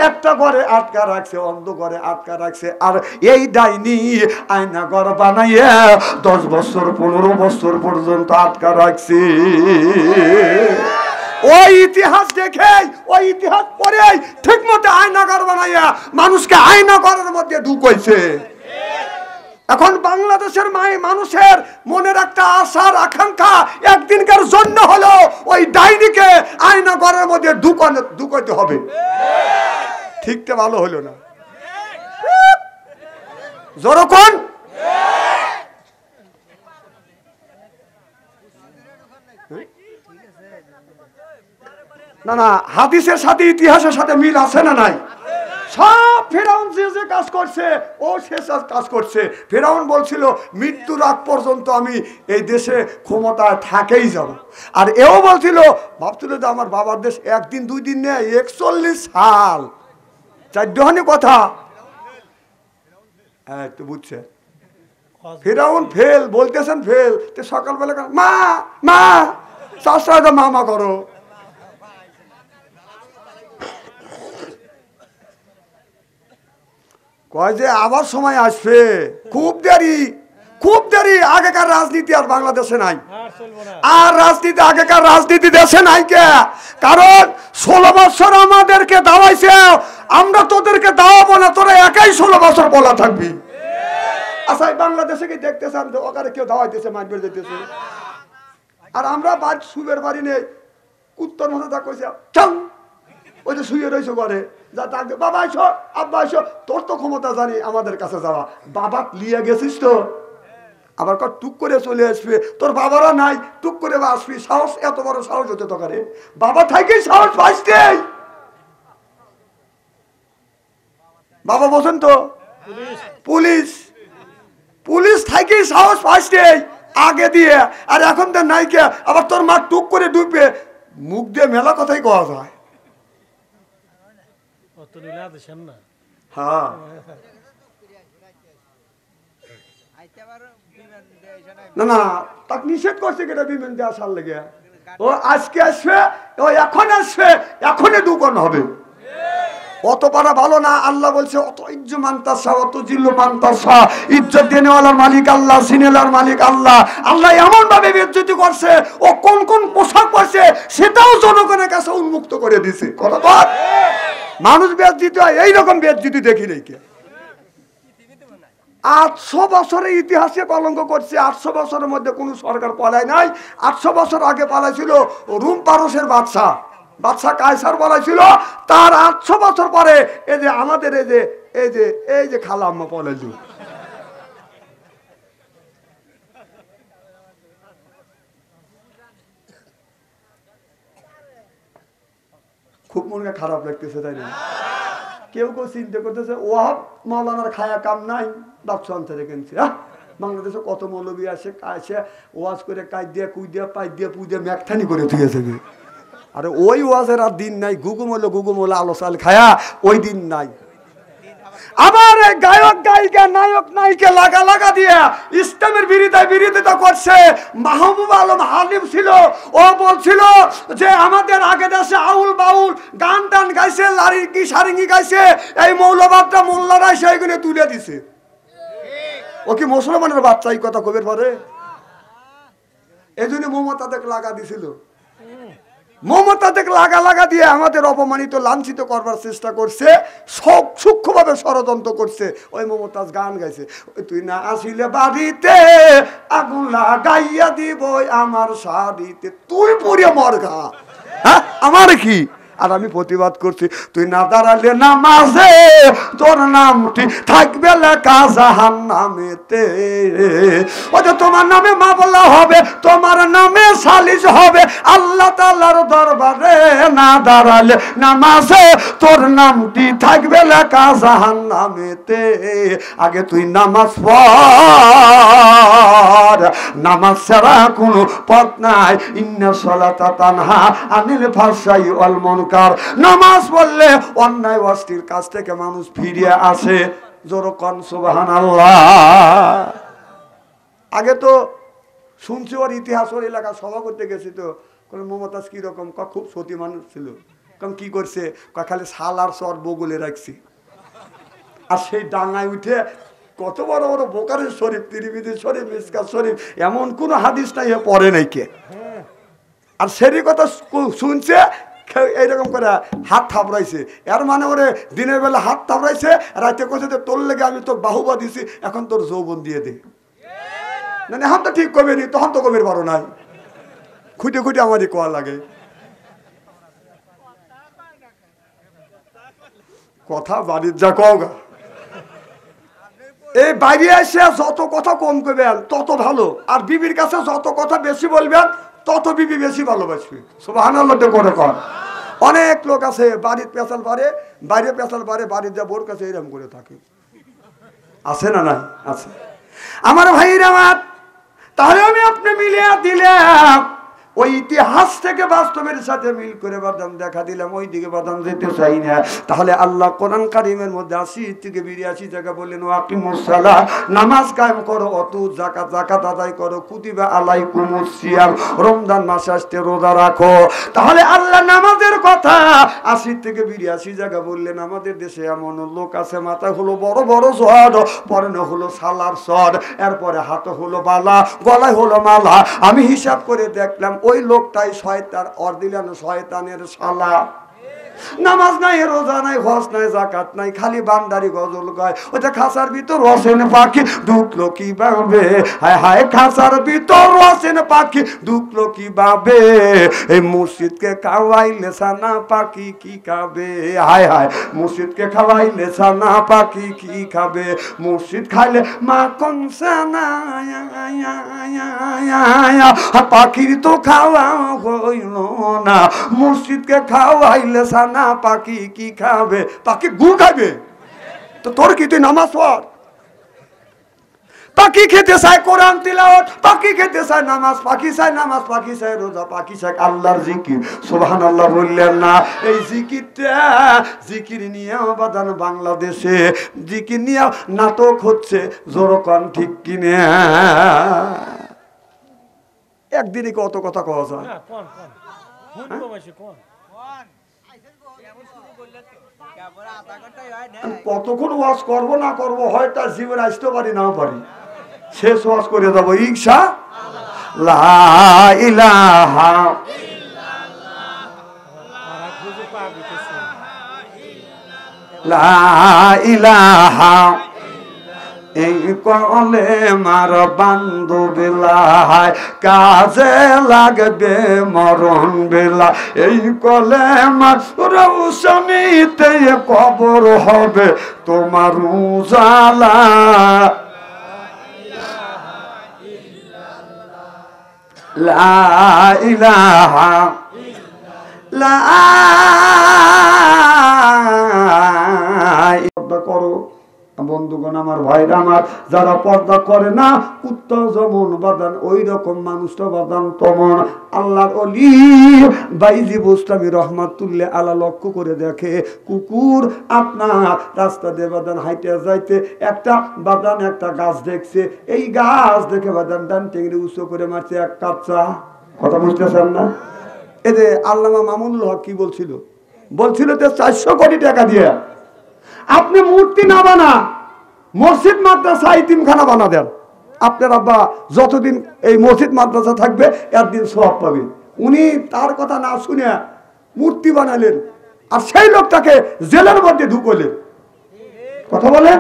একটা ঘরে আটকা রাখছে, অন্ধ ঘরে আটকা রাখছে। আর এই ডাইনি আয়না ঘর বানাইয়া 10 বছর 15 বছর পর্যন্ত আটকা রাখছি। ওই ইতিহাস দেখে, ওই ইতিহাস পড়ে ঠিক মতো আয়নাঘর বানাইয়া মানুষকে আয়নাঘরের মধ্যে ঢুকাইছে। এখন বাংলাদেশের মানুষের মনের একটা আশার আকাঙ্ক্ষা একদিনকার জন্য হলো ওই ডাইনিকে আয়নাঘরের মধ্যে ঢুকাইতে হবে। ঠিকটা ভালো হলো না? যখন না না হাদিসের সাথে ইতিহাসের সাথে মিল আছে না নাই? সব ফেরাউন যে যে কাজ করছে ও শেষ কাজ করছে। ফেরাউন বলছিল মৃত্যুর আগ পর্যন্ত আমি এই দেশে ক্ষমতায় থাকেই যাব। আর এও বলছিল, ভাবছিল যে আমার বাবার দেশ 1 দিন 2 দিন নেই, 41 সাল। 4 কথা হ্যাঁ একটু বুঝছে। ফেরাউন ফেল বলতেছেন, ফেল। তো সকালবেলা মা মা চাষা মামা করো। কয় যে আবার সময় আসবে, খুব দেরি, খুব দেরি। আগেকার রাজনীতি আর বাংলাদেশে নাই, আর রাজনীতি আগেকার রাজনীতি দেশে নাই। কে? কারণ 16 বছর আমাদেরকে দাওয়াইছে, আমরা তোদেরকে দাওয়াবো না, তোরা একাই 16 বছর বলা থাকবি। আচ্ছা বাংলাদেশে কি দেখতেছেন ওখানে কেউ দাওয়াইতেছে, মাইর যেতেছে? আর আমরা সুবের বাড়ি নেই, উত্তর মধ্যে তা কইছে ওই যে শুয়ে রয়েছে ঘরে, যা ডাকবে বাবা এসো, আব্বা এসো। তোর তো ক্ষমতা জানি আমাদের কাছে যাওয়া, বাবা লিয়ে গেছিস তো, আবার টুক করে চলে আসবে। তোর বাবারা নাই, টুক করে আসবি। সাহস, এত বড় সাহস হতে তো করে? বাবা থাকেই সাহস পাইছে। বাবা বলছেন তো পুলিশ, পুলিশ থাকেই সাহস পাইছে আগে দিয়ে। আর এখন তো নাই কে। আবার তোর মা টুক করে ডুববে, মুখ দিয়ে মেলা কথাই কওয়া যায়। হ্যাঁ না না, তাকে নিষেধ করছে কেটা বিমান দিয়ে আসার লেগে। ও আজকে আসবে, ও এখন আসবে, এখনই দোকান হবে। অত পারা ভালো না। আল্লাহ বলছে অত ইজ্জত মানতাসা, অত জিল্লু মানতাসা। ইজ্জত দেনেওয়ালার মালিক আল্লাহ, সিনেলার মালিক আল্লাহ। আল্লাহ এমন ভাবে বেজ্জতি করছে, ও কোন কোন পোশাক পরছে সেটাও জনগণের কাছে উন্মুক্ত করে দিছে। কথা বল, মানুষ বেজ্জতি হয় এইরকম বেজ্জতি দেখি নাই কে। 800 বছরের ইতিহাসে কলঙ্ক করছে। 800 বছরের মধ্যে কোন সরকার পালায় নাই। 800 বছর আগে পালাইছিল রোম পারস্যের বাদশা কায়সার পালাইছিল। তার 800 বছর পরে এই যে আমাদের এই যে খালাম্মা পালাইল। খুব মনে খারাপ লাগতেছে, তাই না? কেউ কেউ চিন্তা করতেছে ওয়াহাব মাওলানার খায়া কাম নাই, ব্যবসা আনতে কিনছে। বাংলাদেশে কত মৌলবী আসে ওয়াজ করে কাজ দিয়ে কুই দিয়ে পাই দিয়ে পুই দিয়ে ম্যাকথানি করে দিয়েছে। আরে ওই ওয়াজের আর দিন নাই। গুগুমলে আলো চাল খায়া ওই দিন নাই। আবার গায়ক গায়িকা নায়ক নায়িকা লাগা দিয়ে ইসলামের বিরোধিতা করছে। মাহবুব আলম হালিম ছিল, ও বলছিল যে আমাদের আগে দেশে আউল বাউল গান টান গাইছে, লারিঙ্গি সারিঙ্গি গাইছে, এই মৌলবাদটা মোল্লারা সেইগুলো তুলে দিছে। ও কি মুসলমানের বাচ্চা এই কথা কবে পরে? এই জন্য মমতাদেরকে লাগা দিছিল। মমতাদেরকে লাগা দিয়ে আমাদের অপমানিত লাঞ্ছিত করবার চেষ্টা করছে, সূক্ষ্মভাবে ষড়যন্ত্র করছে। ওই মমতাজ গান গাইছে, তুই না আসিলে বাড়িতে আগুন লাগাইয়া দিব আমার শাড়িতে, তুই পুড়ে মরগা। হ্যাঁ, আমার কি? আর আমি প্রতিবাদ করছি, তুই না দাঁড়ালে নামাজে তোর নামটি থাকবে লেখা জাহান্নামেতে। ও যে তোমার নামে মামলা হবে, তোমার নামে সালিশ হবে আল্লাহ তাআলার দরবারে। না দাঁড়ালে নামাজে তোর নামটি থাকবে লেখা জাহান্নামেতে। আগে তুই নামাজ পড়, নামাজ ছাড়া কোনো পথ নাই। ইন্না সালাতা তানহা আনিল ফাহশাই ওয়াল মুনকার। নামাজ পড়লে অন্যায় অশ্লীল কাজ থেকে মানুষ ফিরে আসে। জোরে কোন সুবহানাল্লাহ। আগে তো শুনছি ওর ইতিহাস, ওর এলাকা সভা করতে গেছি তো মমতাজ কিরকম, খুব সতী মানুষ ছিল। কারণ কি করছে, খালি শাল আর সর বগলে রাখছি। আর সেই ডাঙায় উঠে কত বড় বড় বোকারের শরীফ, তিরমিজি শরীফ, মিসকাত শরীফ, এমন কোন হাদিস নাই পড়ে নাই কে। আর সেই কথা শুনছে, এইরকম করে হাত থাপড়াইছে। এর মানে ওরে দিনের বেলা হাত থাপড়াইছে, রাতে কইছে তোর লেগে আমি তোর বাহুবা দিছি, এখন তোর যৌবন দিয়ে দে। না এখন তো ঠিক কবে নি, তখন তো কবির বড় নাই। খুঁটে খুঁটে আমারই কোয়া লাগে। কথা বাড়ির যা কওগা। এই বাইরে এসে যত কথা কম করবেন তত ভালো, আর বিবির কাছে যত কথা বেশি বলবেন তত বিবি বেশি ভালোবাসবে। সুবহানাল্লাহ করে কর। অনেক লোক আছে বাড়ির পেঁচাল বাড়ে, বাইরে পেঁচাল বাড়ে, বাড়ির যা বোর কাছে এরকম করে থাকে। আছে না নাই? আছে। আমার ভাইরা আমার, তাহলে আমি আপনি মিলিয়ে দিলাম ওই ইতিহাস থেকে বাস্তবের সাথে মিল করে বাদাম দেখা দিলাম, ওই দিকে বাদাম যেতে চাই না। তাহলে আল্লাহ কোরআন কারিমের মধ্যে 80 থেকে 82 জায়গা বললেন ওয়াকিমুস সালাহ, নামাজ কায়েম করো, অতু যাকাত আদায় করো, কুতিবা আলাইকুমুস সিয়াম, রমজান মাস আসতে রোজা রাখো। তাহলে আল্লাহ নামাজের কথা 80 থেকে 82 জায়গা বললেন। আমাদের দেশে এমন লোক আছে, মাথায় হলো বড় বড় সর, পরনে হলো সালার সর, এরপরে হাতে হলো বালা, গলায় হলো মালা। আমি হিসাব করে দেখলাম ওই লোকটাই শয়তান, অর্দিলান শয়তানের শালা। নামাজ নাই, রোজা নাই, হজ নাই, যাকাত নাই, খালি বান্দারি গজল গায়। ওইটা খাসার ভিতর রসেন পাখি ঢুকলো কি ভাবে, হায় হায় খাসার ভিতর রসেন পাখি ঢুকলো কি ভাবে। এই মসজিদকে খাওয়াইলে সানা পাখি কি খাবে, হায় হায় মসজিদকে খাওয়াইলে সানা পাখি কি খাবে। মসজিদ খাইলে মাখন সানা পাখির তো খাওয়া হইল না, মসজিদকে খাওয়াইলে সানা পাখি কি খাবে, পাখি গু খাবে। তো তোর কি তুই নামাজ পড়। পাখি খেতে চায় কোরআন তিলাওয়াত, পাখি খেতে চায় নামাজ, পাখি চায় নামাজ, পাখি চায় রোজা, পাখি চায় আল্লাহর জিকির। সুবহানাল্লাহ বললেন না? এই জিকিরটা, জিকির নিয়ে বাদান বাংলাদেশে জিকির নিয়ে নাটক হচ্ছে, জোরকান ঠিক কিনে। একদিনে কত কথা কওয়া যায়। কতক্ষণ ওয়াজ করবো না করবো, হয়তো জীবন আসতে পারি না পারি, শেষ ওয়াজ করে যাবো ইনশাআল্লাহ। লা ইলাহা লা ইলাহা এই কলে মার বান্ধবিলায় কাজে লাগবে মরণ বেলা, এই কলে মার রৌশনীতে কবর হবে তোমার উজালা। লা ইলাহা লা করো বন্ধুগণ, আমার ভাইরা আমার, যারা পর্দা করে না, কুত্তা যেমন বাদান ওই রকম মানুষটা বাদান তেমন। আল্লাহর ওলি বাইজি বুস্তামি রহমাতুল্লাহ আলা লক্ষ্য করে দেখে, কুকুর আপনার রাস্তা দিয়ে বাদান হাইটে যাইতে একটা বাদান একটা গাছ দেখছে, এই গাছ দেখে বাদান ডান টেঙ্গি উঁচু করে মারছে এক কাপ চা। কথা বুঝতেছেন না? এই যে আল্লামা মামুনুল হক কি বলছিল, বলছিল যে 400 কোটি টাকা দিয়ে আপনি মূর্তি না বানা, মসজিদ মাদ্রাসা ইতিমখানা বানা দেন, আপনার আব্বা যতদিন এই মসজিদ মাদ্রাসা থাকবে একদিন সওয়াব পাবে। উনি তার কথা না শুনে মূর্তি বানালেন, আর সেই লোকটাকে জেলের মধ্যে ঢুকলেন। কথা বলেন,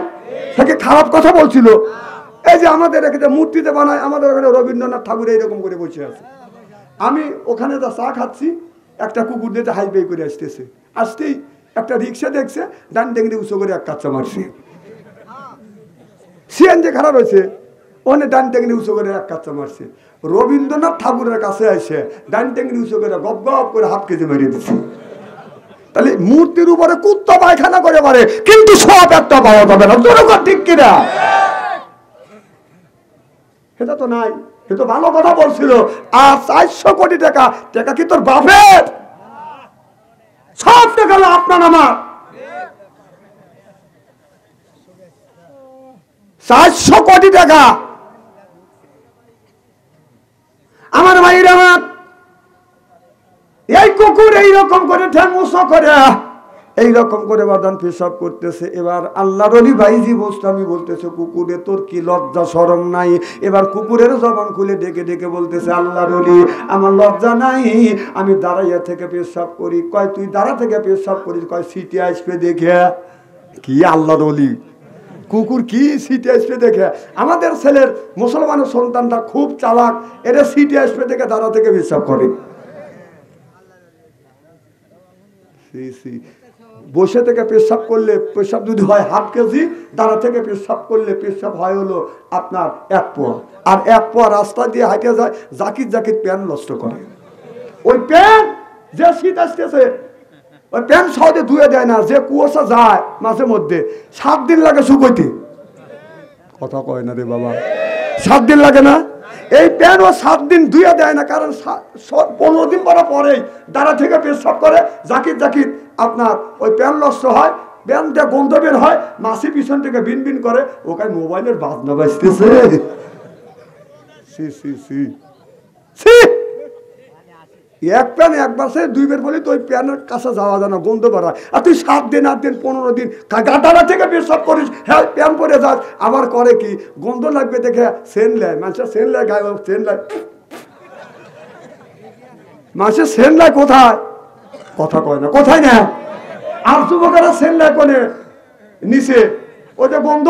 তাকে খারাপ কথা বলছিল। এই যে আমাদের এখানে মূর্তিতে বানায়, আমাদের ওখানে রবীন্দ্রনাথ ঠাকুর এইরকম করে বসে আছে। আমি ওখানে যা চা খাচ্ছি, একটা কুকুর দিয়ে হাই বাই করে আসতেছে, আসতেই একটা রিক্সা দেখছে, ডান টেঙ্গি উঁচু করে এক কাচ্চা মারছে। সিএনজি খারাপ হয়েছে, ওখানে ডান টেঙ্গি উঁচু করে এক কাচ্চা মারছে। রবীন্দ্রনাথ ঠাকুরের কাছে আসে ডান টেঙ্গি উঁচু করে গপ গপ করে হাফ কেজি মেরিয়ে দিচ্ছে। তাহলে মূর্তির উপরে কুত্তা পায়খানা করে পারে, কিন্তু সব একটা পাওয়া যাবে না। তোর ঠিক কিনা? এটা তো নাই, সে তো ভালো কথা বলছিল। আর 400 কোটি টাকা, টাকা কি তোর বাপের? সব টাকা হলো আপনার আমার। 400 কোটি টাকা। আমার ভাইরা আমার, এই কুকুর এইরকম করে ঠ্যাং উঁচু করে এইরকম করে বাদান পেশাব করতেছে। এবার আল্লাহর ওলি বাইজি বোস্তামি বলতেছে, কুকুরে তোর কি লজ্জা শরম নাই? এবার কুকুরের জবান খুলে ডেকে ডেকে বলতেছে, আল্লাহর ওলি আমার লজ্জা নাই, আমি দাঁড়াইয়া থেকে পেশাব করি। কয় তুই দাঁড়া থেকে পেশাব করিস? কয় সিটি আসবে দেখে। কি আল্লাহর ওলি, কুকুর কি সিটি আসবে দেখে? আমাদের ছেলের মুসলমানের সন্তানটা খুব চালাক, এটা সিটি আসবে দেখে দাঁড়া থেকে পেশাব করে। বসে থেকে পেশাব করলে পেশাব যদি হয় হাফ কেজি, দাঁড়া থেকে পেশাব করলে পেশাব হয় হলো আপনার 1 পোয়া। আর 1 পোয়া রাস্তা দিয়ে হাঁটে যায়, জাকির জাকির প্যান্ট নষ্ট করে। ওই প্যান্ট যে শীত আসতেছে, ওই প্যান্ট সহজে ধুয়ে দেয় না, যে কুয়াশা যায় মাঝে মধ্যে 7 দিন লাগে শুকোইতে। কথা কয় না রে বাবা, 7 দিন লাগে না? এই প্যান্ট ও 7 দিন ধুয়ে দেয় না, কারণ 15 দিন পরেই দাঁড়া থেকে পেশাব করে, জাকির জাকির আপনার ওই প্যান্ট নষ্ট হয়, প্যান্ট দিয়ে গন্ধ বের হয়, মাসি পিছন থেকে বিন বিন করে, ওখানে মোবাইলের বাজনা বাজতেছে। এক প্যান একবার সে 2 বার বলি তো ওই প্যানের কাছে যাওয়া যায় না, গন্ধ বাড়ায়। আর তুই 7 দিন 8 দিন 15 দিন গাটারা থেকে পেশাব করিস, হ্যাঁ প্যান পরে যাস, আবার করে কি গন্ধ লাগবে দেখে সেন লেয়, মানুষের সেন লেয়, গায়ে সেন লেয়, মানুষের সেন লেয় কোথায়? কথা কয় না, কোথায় না? আর যুবকেরা সেন লেয় কোনে? নিচে, ওই যে গন্ধ।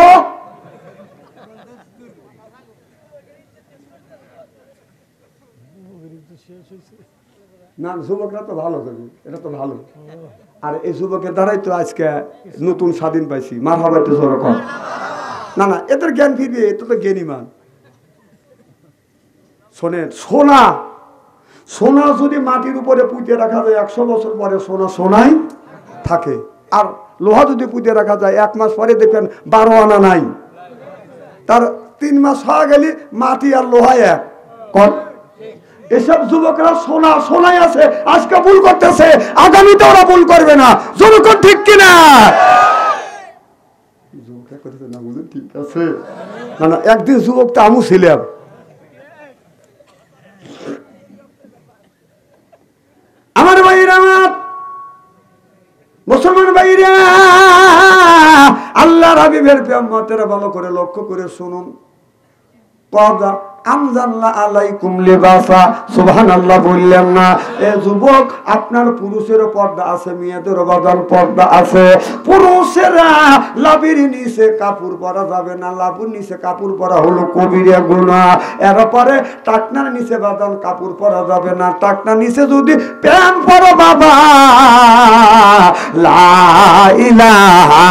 না যুবকরা তো ভালো যাবে, এটা তো ভালো। আর এই যুবকের দ্বারাই তো আজকে নতুন স্বাধীন পাইছি। মার হবে একটু জোর কর। না না, এদের জ্ঞান ফিরবে, এটা তো জ্ঞানী মান। শোনেন, সোনা সোনা যদি মাটির উপরে পুঁতে রাখা যায় 100 বছর পরে সোনা সোনাই থাকে। আর লোহা যদি পুঁতে রাখা যায় 1 মাস পরে দেখবেন 12 আনা নাই। 3 মাস হয়ে গেলি মাটি আর লোহা এক কর। এসব যুবকরা সোনাই আছে, আজকে ভুল করতেছে, আগামীতে ওরা ভুল করবে না। যুবক ঠিক কিনা? যুবকরা করতে না বুঝে ঠিক আছে না। একদিন যুবকটা আমু ছিলাম, আমার ভাইরা, আমার মুসলমান ভাইরা, আল্লাহর হাবিবের উম্মতেরা ভালো করে লক্ষ্য করে শুনুন। পর্দা আমজাল্লা আলাইকুম লিবাসা, সুবহানাল্লাহ বললেন না? এ যুবক, আপনার পুরুষেরও পর্দা আছে, মেয়েদেরও বাদান পর্দা আছে। পুরুষেরা লাভির নিচে কাপড় পরা যাবে না, লাভুর নিচে কাপড় পরা হলো কবিরা গুনাহ। এরপরে টাকনার নিচে বাদান কাপড় পরা যাবে না, টাকনার নিচে যদি প্যান্ট পরো বাবা, লা ইলাহা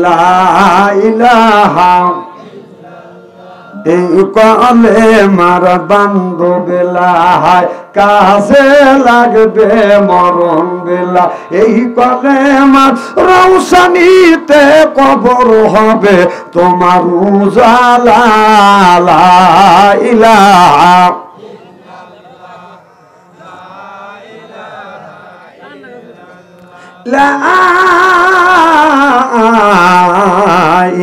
লা ইলাহা, এই কলে মার বান্ধব বেলায় কাছে লাগবে মরণ বেলা। এই কলে মার রৌশনীতে কবর হবে তোমার উজালা। লা ইলাহা লা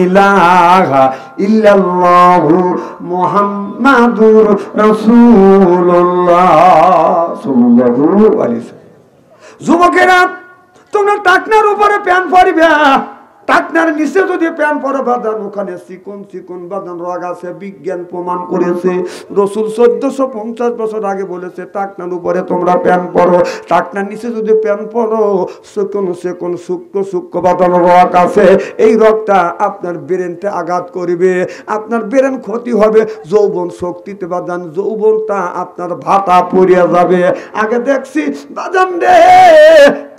ইলাহা ইল্লাল্লাহু মুহাম্মাদুর রাসূলুল্লাহ সাল্লাল্লাহু আলাইহি ওয়াসাল্লাম। যুবকেরা, তোমরা টাকনার উপরে প্যান পরিবে, টাকনার নিচে যদি প্যান পরে বাঁধান, ওখানে চিকন চিকন বাঁধান রগ আছে। বিজ্ঞান প্রমাণ করেছে। রসুল 1450 বছর আগে বলেছে টাকনার উপরে তোমরা প্যান পরো, টাকনার নিচে যদি প্যান পরো, চিকন চিকন সূক্ষ্ম সূক্ষ্ম বাঁধান রগ আছে। এই রগটা আপনার ব্রেনটা আঘাত করবে, আপনার ব্রেন ক্ষতি হবে। যৌবন শক্তিতে বাঁধান, যৌবনটা আপনার ভাতা পড়িয়া যাবে। আগে দেখছি বাঁধান রে,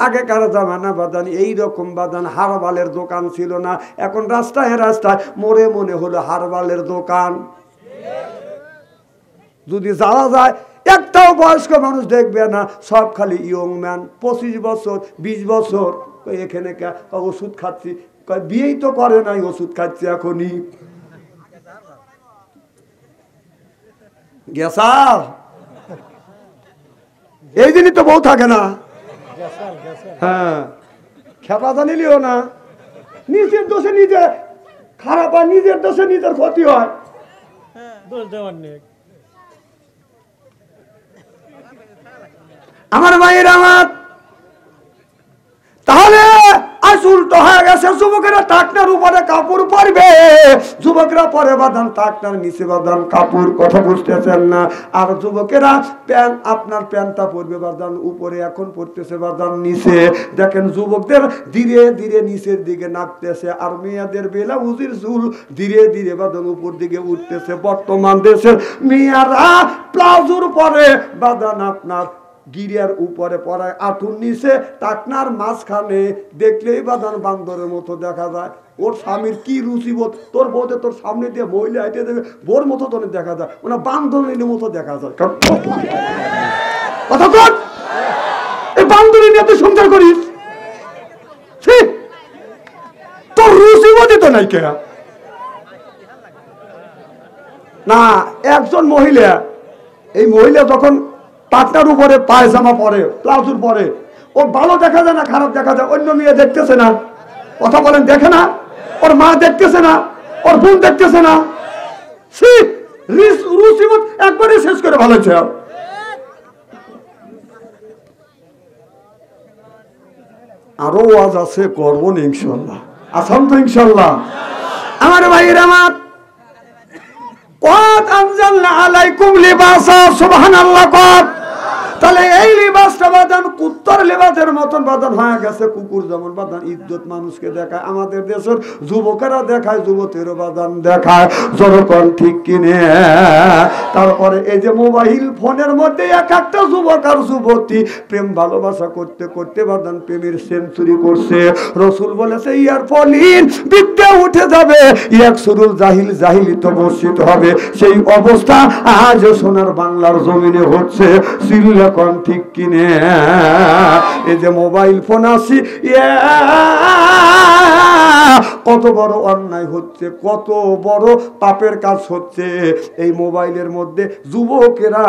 আগেকার জামানা বাঁধান এইরকম বাঁধান হারবালের দোকান ছিল না। এখন রাস্তায় রাস্তায় মোড়ে মনে হলো হারবালের দোকান। যদি যাওয়া যায়, একটাও বয়স্ক মানুষ দেখবে না, সব খালি ইয়ং ম্যান, 25 বছর 20 বছর। এখানে ওষুধ খাচ্ছি, বিয়েই তো করে নাই, ওষুধ খাচ্ছি এখনই। গেছা এই দিনই তো বউ থাকে না। হ্যাঁ, খেপা জানিলিও না, নিজের দোষে নিজে খারাপ হয়, নিজের দোষে নিজের ক্ষতি হয়। আমার ভাইয়ের আমার, তাহলে আজ উল্টো হয়ে গেছে। যুবকেরা টাকনার উপরে কাপড় পরবে, যুবকরা পরে বাঁধান টাকনার নিচে বাঁধান কাপড়। কথা বুঝতেছেন না? আর যুবকেরা প্যান্ট, আপনার প্যান্টটা পরবে বাঁধান উপরে, এখন পড়তেছে বাঁধান নিচে। দেখেন যুবকদের ধীরে ধীরে নিচের দিকে নামতেছে, আর মেয়েদের বেলা উজির চুল ধীরে ধীরে বাঁধান উপর দিকে উঠতেছে। বর্তমান দেশের মেয়েরা প্লাজোর পরে বাঁধান আপনার গিরিয়ার উপরে পড়ায়, আঁটুর নিচে টাকনার মাঝখানে, দেখলেই বাঁধান বান্দরের মতো দেখা যায়। ওর স্বামীর কি রুচিবোধ, তোর বউতে তোর সামনে দিয়ে মহিলা হাইতে দেবে, বোর মতো তোর দেখা যায়, ওনা বান্দরের মতো দেখা যায়। কথা কর, এই বান্দরি নিয়ে তুই সংসার করিস, তোর রুচিবোধই তো নাই কে না। একজন মহিলা, এই মহিলা যখন টাকনার উপরে পায়জামা পরে, প্লাজোর পরে, ওর ভালো দেখা যায় না খারাপ দেখা যায়? অন্য মেয়ে দেখতেছে না, কথা বলেন, দেখে না? ওর মা দেখতেছে না, ওর বোন দেখতেছে না? রুচিবোধ একবারে শেষ করে ভালো হচ্ছে। আরো ওয়াজ আছে, করবো না ইনশাল্লাহ। আসাম তো ইনশাল্লাহ। আমার ভাইয়ের আমার, কত আনজালনা আলাইকুম লিবাসা, সুবহানাল্লাহ। কত, তাহলে এই লিবাস সমাজটা বাদান কুত্তর লেবাদের মতন বাদান হয়ে গেছে, কুকুর যেমন বাদান ইজ্জত মানুষকে দেখায়, আমাদের দেশের যুবকেরা দেখায়, যুবতীরও বাদান দেখায়, যখন ঠিক কিনে। তারপরে এই যে মোবাইল ফোনের মধ্যে এক একটা যুবক আর যুবতী প্রেম ভালোবাসা করতে করতে বাদান প্রেমের সেঞ্চুরি করছে। রসুল বলেছে ইয়ার ফলিন বিদ্যা উঠে যাবে, এক সুরুল জাহিল জাহিলিত বর্ষিত হবে। সেই অবস্থা আজ সোনার বাংলার জমিনে হচ্ছে। সিল্লাকন ঠিক কিনে। এই যে মোবাইল ফোন আসি, কত বড় অন্যায় হচ্ছে, কত বড় পাপের কাজ হচ্ছে এই মোবাইলের মধ্যে। যুবকেরা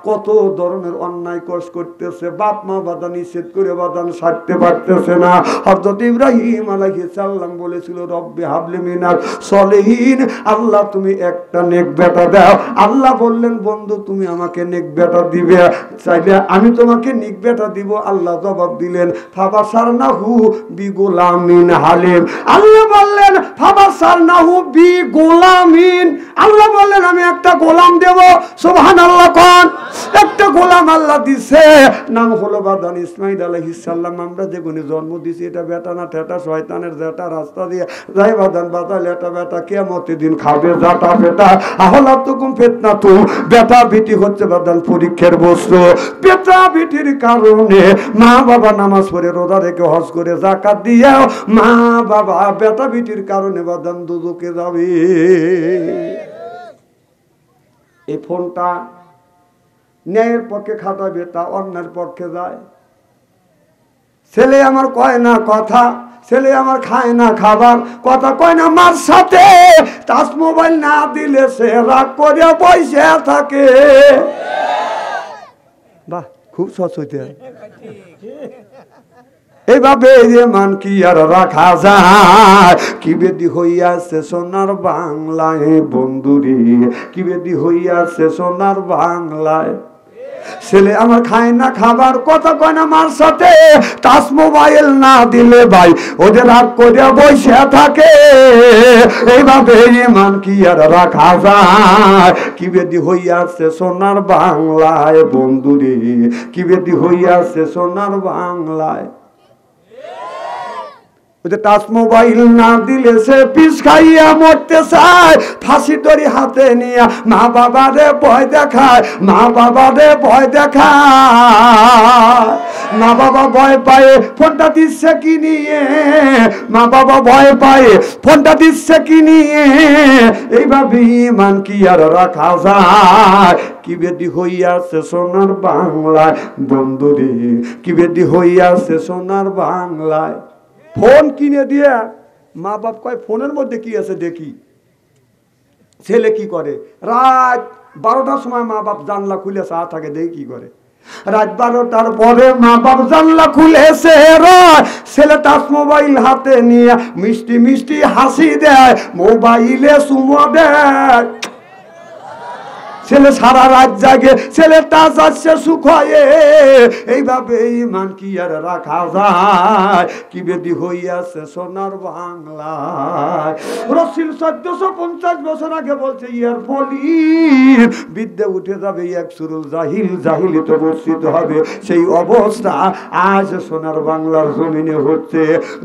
কত ধরনের অন্যায় কাজ করতেছে, বাপ মা বাধা নিষেধ করে বাদান সারতে পারতেছে না। হযরত ইব্রাহিম আলাইহিস সালাম বলেছিল রব্বি হাবলি মিনাল সলিহিন, আল্লাহ তুমি একটা নেক বেটা দাও। আল্লাহ বললেন বন্ধু তুমি আমাকে নেক বেটা দিবে, চাইলে আমি তোমাকে নেক বেটা দিব। আল্লাহ জবাব দিলেন ফাবাসারনাহু বিগুলামিন হালিম। আল্লাহ বললেন ফাবাসারনাহু বিগুলামিন, আল্লাহ বললেন আমি একটা গোলাম দেব। সুবহানাল্লাহ কোন একটা গোলাম আল্লাহ দিছে, নাম হলো বাদান ইসমাঈল আলাইহিস সালাম। আমরা যে গুণে জন্ম দিছি এটা বেটা না ঠেটা, শয়তানের জেটা রাস্তা দিয়ে যাই বাদান বাদাল এটা বেটা কিয়ামতের দিন খাবে জাটা বেটা। আহলাতুকুম ফিতনাতু, বেটা বিটি হচ্ছে বাদান পরীক্ষার বস্তু। বেটা বিটির কারণে মা বাবা নামাজ পড়ে রোজা রেখে হজ করে যাকাত দিয়ে মা বাবা বেটা বিটির কারণে বাদান দুজকে যাবে। এই ফোনটা ন্যায়ের পক্ষে খাটাবে, তা অন্যের পক্ষে যায়। ছেলে আমার কয় না কথা, ছেলে আমার খায় না খাবার, কথা কয় না মার সাথে। টাচ মোবাইল না দিলে সে রাগ করে বসে থাকে। বাহ, খুব সহজ হইতে। এইভাবে যে মান কি আর রাখা যায়? কি বেদি হইয়াছে সোনার বাংলায় বন্ধুরে, কি বেদি হইয়াছে সোনার বাংলায়। ছেলে আমার খায় না খাবার, কথা কয় না মার সাথে। টাচ মোবাইল না দিলে ভাই ওদের রাগ করে বসে থাকে। এইভাবে মান কি আর রাখা যায়? কি বেদি হইয়াছে সোনার বাংলায় বন্ধুরে, কি বেদি হইয়াছে সোনার বাংলায়। টাচ মোবাইল না দিলে সে পিস খাইয়া মরতে চায়, ফাঁসি দড়ি হাতে নিয়ে মা বাবারে ভয় দেখায়, মা বাবারে ভয় দেখায়। মা বাবা ভয় পায় ফোনটা দিচ্ছে কি নিয়ে, মা বাবা ভয় পায় ফোনটা দিচ্ছে কি নিয়ে। এইভাবে ইমান কি আর রাখা যায়? কি বেদি হইয়াছে সোনার বাংলায় বন্ধুরে, কি বেদি হইয়াছে সোনার বাংলায়। ফোন কিনে দিয়ে মা বাপ কয় ফোনের মধ্যে কি আছে দেখি। ছেলে কি করে, রাত 12টার সময় মা বাপ জানলা খুলে চা থাকে, দেখি কি করে। রাত 12টার পরে মা বাপ জানলা খুলেছে, ছেলে টাচ মোবাইল হাতে নিয়ে মিষ্টি মিষ্টি হাসি দেয়, মোবাইলে চুমো দেয়। ছেলে সারা রাত জাগে, ছেলে টাচ আসছে সুখয়ে। এইভাবে ইমান কি আর রাখা যায়? কি বেদি হইয়াছে সোনার বাংলায়। রসুল 1450 বছর আগে বলছে ইয়ার ফলিন বিদ্যা উঠে যাবে, এক সুরুল জাহিল জাহিলিত বর্ষিত হবে। সেই অবস্থা আজ সোনার বাংলার জমিনে হচ্ছে।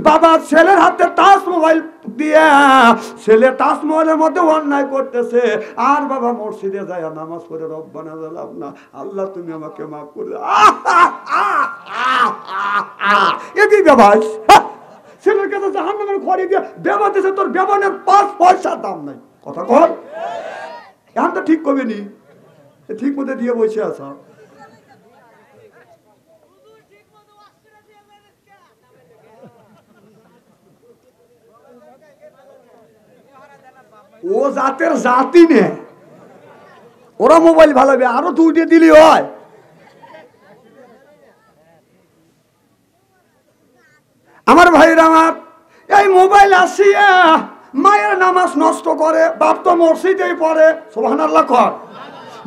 বাবা ছেলের হাতে টাচ মোবাইল দিয়া, ছেলে টাচ মোবাইলের মধ্যে অন্যায় করতেছে, আর বাবা মসজিদে যায় নামাজ পড়ে রব্বানা জালামনা, আল্লাহ তুমি আমাকে মাফ করে দাও। একই ব্যবহার ছেলের কাছে জাহান্নামের ঘরে দিয়ে ব্যবহার দিয়েছে, তোর ব্যবহারের 5 পয়সার দাম নাই। কথা কর, এখন তো ঠিক করবে নি, ঠিক মতো দিয়ে বসে আসা। ও জাতের জাতি নে, ওরা মোবাইল ভালোবে, আরো 2টা দিলি হয়। আমার ভাইরা আমার, এই মোবাইল আসিয়া মায়ের নামাজ নষ্ট করে, বাপ তো মসজিদেই পড়ে। সুবহানাল্লাহ কর।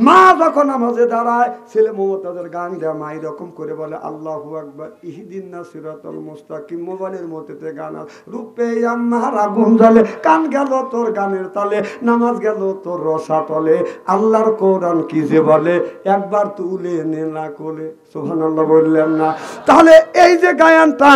মা যখন নামাজে দাঁড়ায় ছেলে মুমতাজের গান দেয়, মা এরকম করে বলে আল্লাহু আকবার ইহদিনা সিরাতাল মুস্তাকিম। মোবাইলের মধ্যে গান রূপে আমার আগুন জ্বলে, কান গেল তোর গানের তালে, নামাজ গেল তোর রসা তলে, আল্লাহর কোরআন কি যে বলে একবার তুলে নে না কোলে। সুবহানাল্লাহ বললেন না? তাহলে এই যে গায়নটা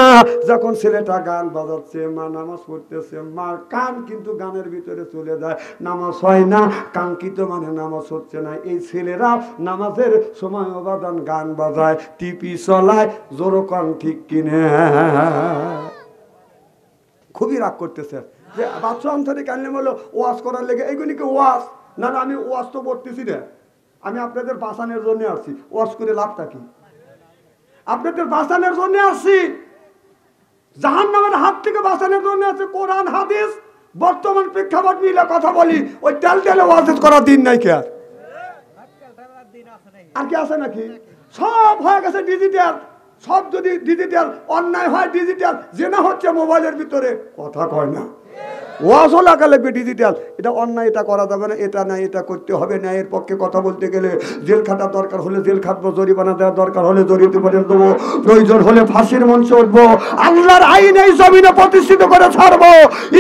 যখন ছেলেটা গান বাজাচ্ছে, মা নামাজ পড়তেছে, মার কান কিন্তু গানের ভিতরে চলে যায়, নামাজ হয় না, কাঙ্ক্ষিত মানে নামাজ হচ্ছে না। এই ছেলেরা নামাজের সময় অবাদান গান বাজায়, টিপি চলায়, জোরো কান ঠিক কিনে। খুবই রাগ করতেছে যে বাচ্চা অন্তরে কানলে বললো ওয়াজ করার লেগে, এইগুলি কি ওয়াজ? না না, আমি ওয়াজ তো করতেছি না, আমি আপনাদের বাঁচানোর জন্য আসছি। ওয়াজ করে লাভটা কি? আপনাদের বাঁচানোর জন্য আসছি, জাহান্নামের হাত থেকে বাঁচানোর জন্য আছে। কোরআন হাদিস বর্তমান প্রেক্ষাপট মিলে কথা বলি, ওই তেল তেলে ওয়াজ করার দিন নাই কে? আর কি আছে নাকি? সব হয়ে গেছে ডিজিটাল। সব যদি ডিজিটাল, অন্যায় হয় ডিজিটাল, জেনা হচ্ছে মোবাইলের ভিতরে, কথা কয় না। ওয়াজও লাগা লাগবে ডিজিটাল। এটা অন্যায়, এটা করা যাবে না, এটা নাই, এটা করতে হবে না। এর পক্ষে কথা বলতে গেলে জেল খাটার দরকার হলে জেল খাটবো, জরিমানা দেওয়ার দরকার হলে জরিমানা দেবো, প্রয়োজন হলে ফাঁসির মঞ্চে উঠবো, আল্লাহর আইন এই জমিনে প্রতিষ্ঠিত করে ছাড়বো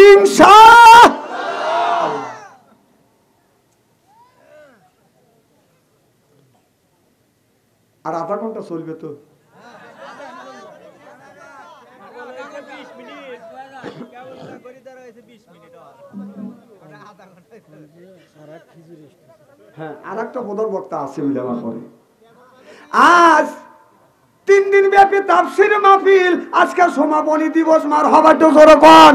ইনশাআল্লাহ। আর আধা ঘন্টা চলবে তো। হ্যাঁ, আর একটা প্রধান বক্তা আছে আমার পরে। আজ 3 দিন ব্যাপী তাফসীর মাহফিল, আজকে সমাপনী দিবস, মার হবার তো জোরকন।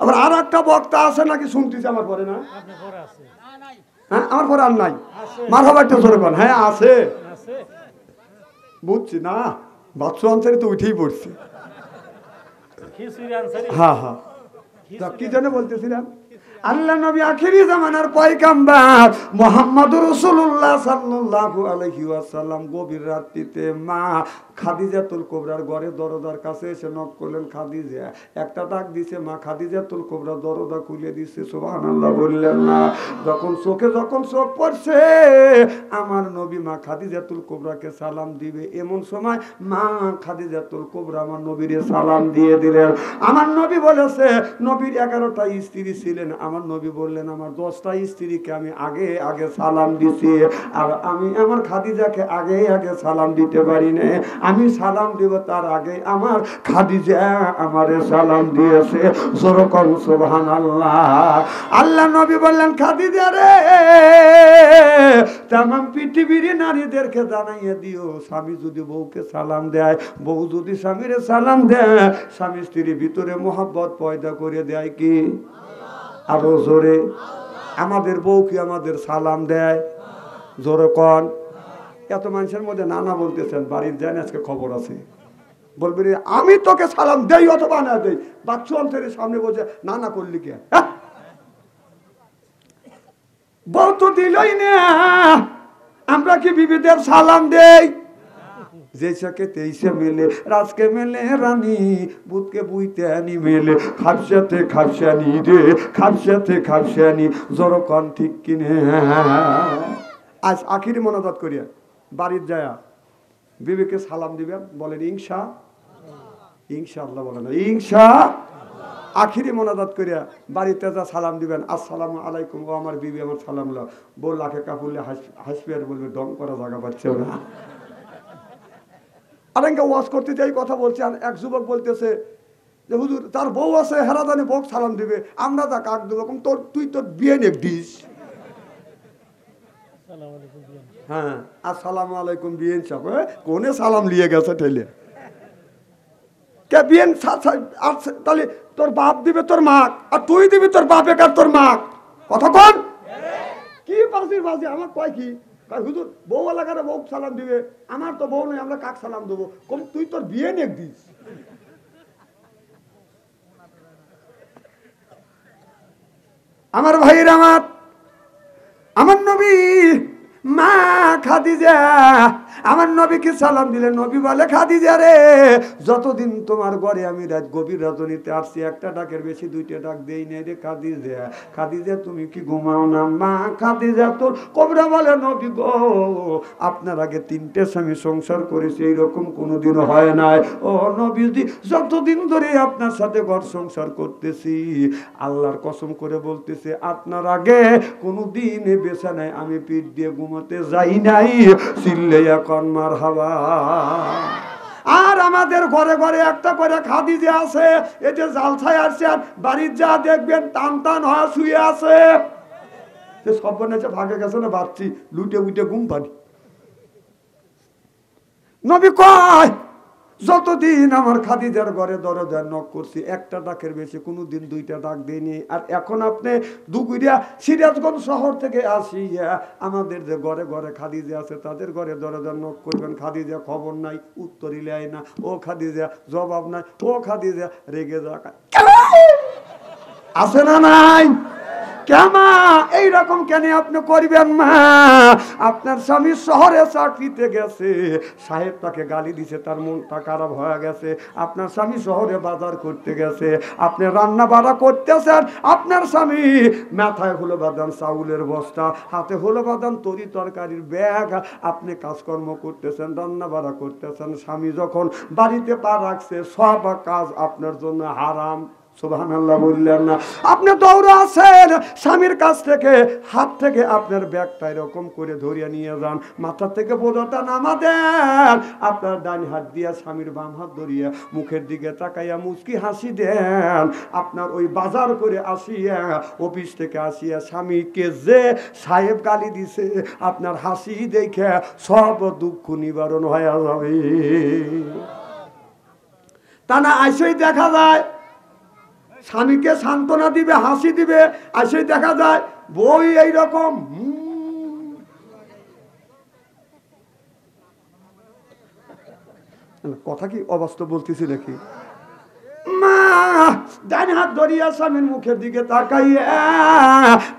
আবার আর একটা বক্তা আছে নাকি শুনতেছি আমার পরে? না, হ্যাঁ আমার পরে আর নাই, মার হবার তো জোরকন। হ্যাঁ আছে, বুঝছি না, বাচ্চা আনসারি তো উঠেই পড়ছে। হ্যাঁ হ্যাঁ, কি জন্য বলতেছিলাম? আল্লাহ নবী আখিরি জামানার পয়গাম্বর মুহাম্মদুর রাসূলুল্লাহ সাল্লাল্লাহু আলাইহি ওয়াসাল্লাম গভীর রাত্রিতে মা খাদিজাতুল কুবরার ঘরে দরজার কাছে এসে নক করলেন। খাদিজা একটা ডাক দিছে, মা খাদিজাতুল কুবরা দরজা খুলে দিছে। সুবহানাল্লাহ বললেন না? যখন চোখ পড়ছে আমার নবী মা খাদিজাতুল কুবরাকে সালাম দিবে, এমন সময় মা খাদিজাতুল কুবরা আমার নবীরে সালাম দিয়ে দিলেন। আমার নবী বলেছে নবীর 11টা স্ত্রী ছিলেন, আমার নবী বললেন আমার 10টা স্ত্রীকে আমি আগে আগে সালাম দিছি, আর আমি আমার খাদিজাকে আগে আগে সালাম দিতে পারি না। আমি সালাম দিব তার আগে আমার খাদিজা আমারে সালাম দিয়েছে। যেরকম সুবহানাল্লাহ। আল্লাহ নবী বললেন খাদিজা রে, তাম পৃথিবীর নারীদেরকে জানাইয়ে দিও, স্বামী যদি বউকে সালাম দেয়, বউ যদি স্বামীরে সালাম দেয়, স্বামী স্ত্রীর ভিতরে মোহাব্বত পয়দা করে দেয় কি? আরো জোরে, আমাদের বউ কি আমাদের সালাম দেয়? জোরে কন। এত মানুষের মধ্যে নানা বলতেছেন, বাড়ির যান আজকে খবর আছে, বলবে রে আমি তোকে সালাম দেই অথবা না দেই, বাচ্চু অন্তরের সামনে বলছে নানা করলি কে? বউ তো দিলই না, আমরা কি বিবিদের সালাম দেই? जैसे तेईसे मिले राज के मिले रानी बुध के बुईते आनी मिले खापसाते खापसानी रे खापसाते खापसानी जरो कौन ठीक किने आज आखिरी मोनाजात करिया बाड़ीत जाया बीबी के सालाम दिबेन बोलेन इंशा इंशाअल्लाह बोलेन इंशा आखिरी मोनाजात करिया बाड़ीते जा सालाम दिबेन अस्सलामु आलाइकुम ओ आमार बीबी आमार सालाम लो बोल लाखे कापुले हासबे आर बोलबे दम करा जागा पाচ্ছে না আরেঙ্গা ওয়াজ করতে যাই কথা বলছে আর এক যুবক বলতেছে যে হুজুর তার বউ আছে হেরাদানি বউ সালাম দিবে আমরা তা কাক দেব কম তোর তুই তোর বিয়ে নেক দিস আসসালামু আলাইকুম বিয়ে হ্যাঁ আসসালামু আলাইকুম বিয়ে সাহেব কোনে সালাম নিয়ে গেছে ঠেলে কে বিয়ে তাহলে তোর বাপ দিবে তোর মা আর তুই দিবি তোর বাপে কার তোর মা কথা কোন কি বাজির বাজি আমার কয় কি হুজুর বউ এলাকার বউ সালাম দিবে আমার তো বউ নেই আমরা কাক সালাম দেবো কম তুই তোর বিয়ে নেক দিস আমার ভাইরা আমার নবী মা খাদিজা আমার নবীকে সালাম দিলেন। নবী বলে, খাদিজা রে, যতদিন তোমার ঘরে আমি রাত গভীর রজনীতে আসছি, একটা ডাকের বেশি দুইটা ডাক দেই নাই রে খাদিজা। খাদিজা তুমি কি ঘুমাও না? মা খাদিজা তোর কবরা বলে, নবী গো, আপনার আগে 3টে স্বামী সংসার করেছে, এইরকম কোনোদিনও হয় নাই। ও নবীজি, যতদিন ধরে আপনার সাথে ঘর সংসার করতেছি, আল্লাহর কসম করে বলতেছে, আপনার আগে কোনোদিন বিছানায় আমি পিঠ দিয়ে ঘুমাতে যাই নাই। চিল্লাইয়া কন মারহাবা। আর আমাদের ঘরে ঘরে একটা করে খাদিজা আছে, এই যে জালসায় আসছে, আর বাড়ির যা দেখবেন টান টান হয়ে শুয়ে আছে। সব বনেছে ভাগে গেছে না, বাচ্চি লুটে উঠে ঘুম পানি। নবী কয়, যতদিন আমার খাদিজার ঘরে দরজা নক করছি, একটা ডাকের বেশি কোনোদিন 2টা ডাক দেয়নি। আর এখন আপনি দুগুইয়া সিরাজগঞ্জ শহর থেকে আসিয়া আমাদের যে ঘরে ঘরে খাদিজা আছে, তাদের ঘরে দরজা নক করবেন, খাদিজা খবর নাই, উত্তর ইলাই না, ও খাদিজা জবাব নাই, ও খাদিজা রেগে যাক আছে না নাই? কেমা এইরকম কেন আপনি করবেন? মা, আপনার স্বামী শহরে চাকরিতে গেছে, সাহেব তাকে গালি দিছে, তার মনটা খারাপ হয়ে গেছে। আপনার স্বামী শহরে বাজার করতে গেছে, আপনি রান্না বাড়া করতেছেন, আপনার স্বামী মাথায় হলো বাদান চাউলের বস্তা, হাতে হলো বাদান তরি তরকারির ব্যাগ, আপনি কাজকর্ম করতেছেন, রান্না বাড়া করতেছেন। স্বামী যখন বাড়িতে পা রাখছে, সব কাজ আপনার জন্য হারাম। সুবহানাল্লাহ বললেন না? আপনি দৌড়ে আছেন, স্বামীর কাছ থেকে হাত থেকে আপনার ব্যাগটা এরকম করে ধরিয়ে নিয়ে যান, মাথা থেকে বোঝাটা নামা দেন, আপনার ডান হাত দিয়া স্বামীর বাম হাত ধরিয়া মুখের দিকে তাকাইয়া মুচকি হাসি দেন। আপনার ওই বাজার করে আসিয়া, অফিস থেকে আসিয়া স্বামীকে যে সাহেব গালি দিছে, আপনার হাসি দেখে সব দুঃখ নিবারণ হয়ে যাবে। তা না আইসেই দেখা যায় স্বামীকে সান্ত্বনা দিবে, হাসি দিবে, আসে দেখা যায় বই এইরকম। কথা কি অবাস্তব বলতেছি নাকি? মা ডান হাত ধরিয়া স্বামীর মুখের দিকে তাকাইয়া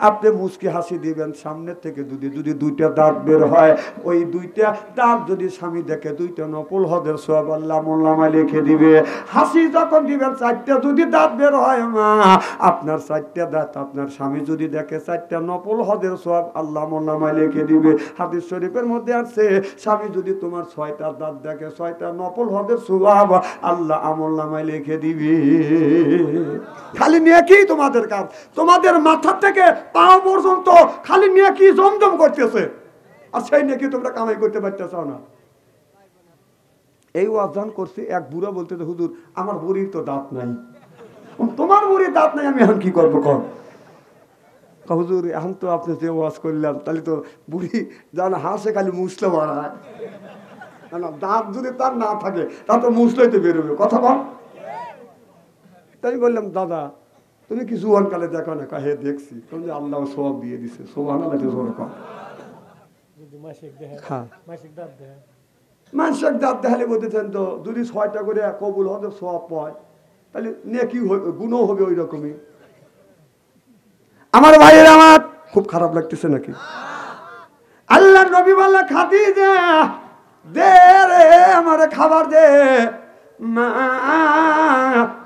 আপনি মুচকি হাসি দিবেন। সামনের থেকে যদি 2টা দাঁত বের হয়, ওই 2টা দাঁত যদি স্বামী দেখে, 2টা নফল হজের সওয়াব আল্লাহ মোল্লামায় লিখে দিবে। হাসি যখন দিবেন, 4টা যদি দাঁত বের হয়, মা আপনার 4টা দাঁত আপনার স্বামী যদি দেখে, 4টা নফল হজের সওয়াব আল্লাহ মোল্লামায় লিখে দিবে। হাদিস শরীফের মধ্যে আছে, স্বামী যদি তোমার 6টা দাঁত দেখে, 6টা নফল হজের সওয়াব আল্লাহ আমলনামায় লিখে দিবে। খালি নেকি তোমাদের কাজ, তোমাদের মাথা থেকে পা পর্যন্ত খালি নেকি জমজম করতেছে, আর সেই নেকি তোমরা কামাই করতে পারতেছো না। এই ওয়াজান করছি, এক বুড়া বলতেছে, হুজুর আমার বুড়ির তো দাঁত নাই। তোমার বুড়ির দাঁত নাই, আমি এখন কি করবো? কর হুজুর, এখন তো আপনি যে ওয়াজ করলেন, তাহলে তো বুড়ি যেন হাসে খালি মুছলে বাড়ায় না, দাঁত যদি তার না থাকে তা তো মুছলেই তো বেরোবে। কথা বল। তাই বললাম, দাদা তুমি কি জুয়ানকালে দেখো না? হে দেখছি। তুমি আল্লাহ সওয়াব দিয়ে দিছে। সুবহানাল্লাহ। মানসিক দাঁত দেখালে বলতেছেন তো, যদি 6টা করে কবুল হজের সওয়াব পায়, তাহলে নেকি গুণও হবে ওই রকমই। আমার ভাইয়ের, আমার খুব খারাপ লাগতেছে নাকি? আল্লাহ নবী বললেন, খাদিজা দে রে আমারে খাবার দে। মা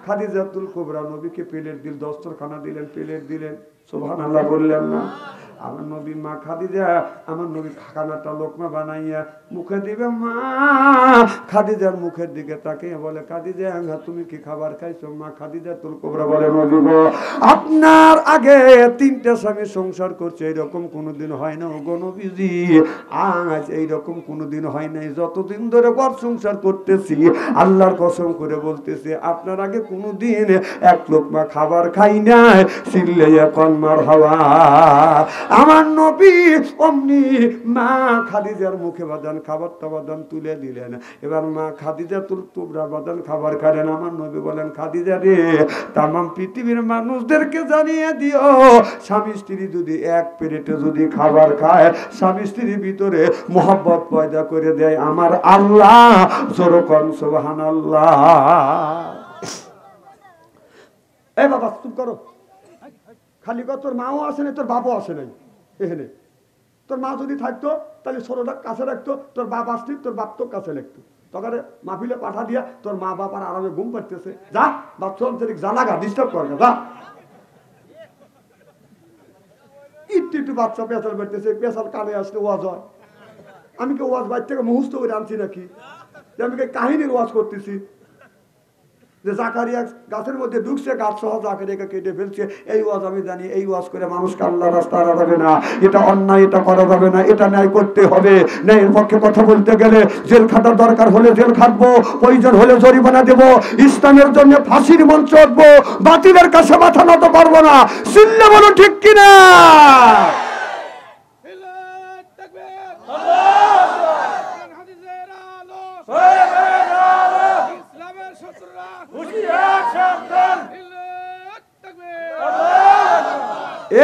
খাদিজাতুল কুবরা নবীকে প্লেট দিল, দস্তরখানা দিলেন, প্লেট দিলেন। সুবহানাল্লাহ বললেন না? আমার নবী মা খাদিজা, আমার নবী খানাটা লোকমা বানাইয়া মুখে দিবে। মা খাদিজার মুখের দিকে তাকিয়ে বলে, খাদিজা তুমি কি খাবার খাইছো? মা খাদিজাতুল কুবরা বলে, নবী গো, আপনার আগে 3টা স্বামী সংসার করছে, এইরকম কোনোদিন হয় না গো নবীজি। আজ এইরকম কোনোদিন হয় নাই, যতদিন ধরে ঘর সংসার করতেছি, আল্লাহর কসম করে বলতেছি, আপনার আগে কোনোদিন এক লোকমা খাবার খাই নাই। চিল্লাইয়া কোন মারহাবা। আমার নবী অমনি মা খাদিজার মুখে বাদান খাবারটা বাদান তুলে দিলেন। এবার মা খাদিজাতুল কুবরা বাদান খাবার খালেন। আমার নবী বলেন, খাদিজা রে, তামাম পৃথিবীর মানুষদেরকে জানিয়ে দিও, স্বামী স্ত্রী যদি এক প্লেটে যদি খাবার খায়, স্বামী স্ত্রীর ভিতরে মোহাব্বত পয়দা করে দেয় আমার আল্লাহ। জোরে কোন সুবহানাল্লাহ। এই বাবা চুপ করো, খালি তোর মাও আসে নাই, তোর বাপও আসে নাই, এখানে তোর মা যদি থাকতো তাহলে ছোটটা কাছে রাখতো, তোর বাপ আসলি তোর বাপ তোর কাছে লিখতো, তখন মাহফিলে পাঠা দিয়া তোর মা বাবার আরামে ঘুম পাড়তেছে, যা বাচ্চা জানাগা ডিস্টার্ব কর না, যা। একটু বাচ্চা পেঁচাল করতেছে, পেঁচাল কানে আসলে ওয়াজ হয়। আমি কি ওয়াজ বাইর থেকে মুহূর্ত করে আনছি নাকি? আমি কি কাহিনীর ওয়াজ করতেছি যে জাকারিয়া গাছের মধ্যে ঢুকছে, গাছ সহ জাকারিয়াকে কেটে ফেলছে, এই ওয়াজ আমি জানি। এই ওয়াজ করে মানুষকে আল্লাহ রাস্তা আনা যাবে না, এটা অন্যায়, এটা করা যাবে না, এটা ন্যায় করতে হবে। ন্যায়ের পক্ষে কথা বলতে গেলে জেল খাটার দরকার হলে জেল খাটবো, প্রয়োজন হলে জরিমানা দেবো, ইসলামের জন্য ফাঁসির মঞ্চ উঠবো, বাতিলের কাছে মাথা নত করবো না। চিল্লে বলো ঠিক কিনা?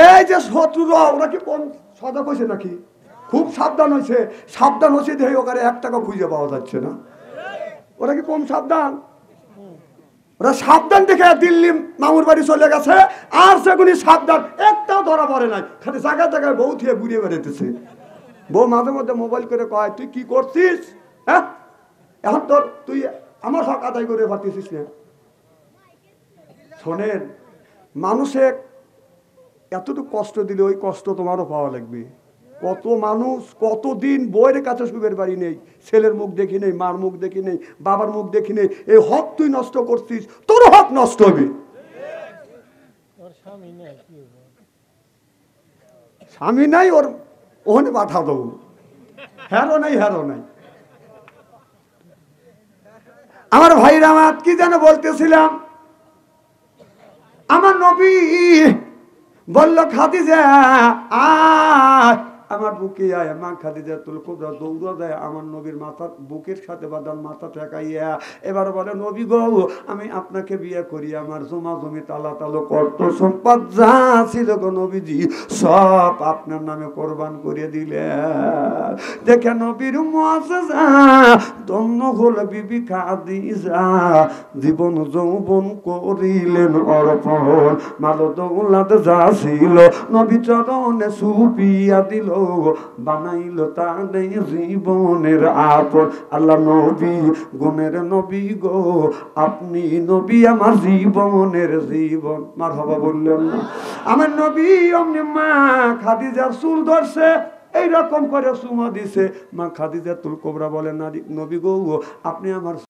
এই যে শত্রুরা, ওরা কি কম সজাগ হয়েছে নাকি? খুব সাবধান হয়েছে। সাবধান হয়েছে দেখে ওখানে 1 টাকা খুঁজে পাওয়া যাচ্ছে না। ওরা কি কম সাবধান? ওরা সাবধান দেখে দিল্লি মামুর বাড়ি চলে গেছে, আর সেগুলি সাবধান একটাও ধরা পড়ে নাই। খালি জায়গায় জায়গায় বউ থিয়ে ঘুরিয়ে বেড়াইতেছে। বউ মাঝে মধ্যে মোবাইল করে কয়, তুই কি করছিস? হ্যাঁ, এখন তোর তুই আমার হক আদায় করে পারতেছিস না। শোনেন, মানুষে এতটুকু কষ্ট দিলে ওই কষ্ট তোমারও পাওয়া লাগবে। কত মানুষ কতদিন বইয়ের কাছে সুখের বাড়ি নেই, ছেলের মুখ দেখি নেই, মার মুখ দেখি নেই, বাবার মুখ দেখি নেই। এই হক তুই নষ্ট করছিস, তোর হক নষ্ট হবে। স্বামী নাই, ওর ওখানে পাঠা দেবো। হ্যারো নাই, হ্যারো নাই। আমার ভাইরা, আমার কি যেন বলতেছিলাম, আমার নবী বলল, খাদিজা আয় আমার বুকে আয়। মা খাদিজাতুল কুবরা দৌড়া দেয় আমার নবীর মাথা, বুকের সাথে বাঁধান মাথা ঠেকাইয়া। এবার বলে, নবী গো, আমি আপনাকে বিয়ে করি, আমার জমা জমি তালা তালো কর্ত সম্পদ যা ছিল গো নবীজি সব আপনার নামে কোরবান করে দিলে। দেখে নবীর মুআজ্জিজা, ধন্য হল বিবি খাদিজা, জীবন যৌবন করিলেন অর্পণ, মাল দৌলত যা ছিল নবী চরণে সুপিয়া দিল, বানাইল তাদের জীবনের আপন। আল্লাহ নবী গুণের নবী গো, আপনি নবী আমার জীবনের জীবন। মারহাবা বললেন না? আমার নবী অমনি মা খাদিজার চুল ধরছে, এইরকম করে চুমা দিছে। মা খাদিজাতুল কুবরা বলেন, নবী গো, আপনি আমার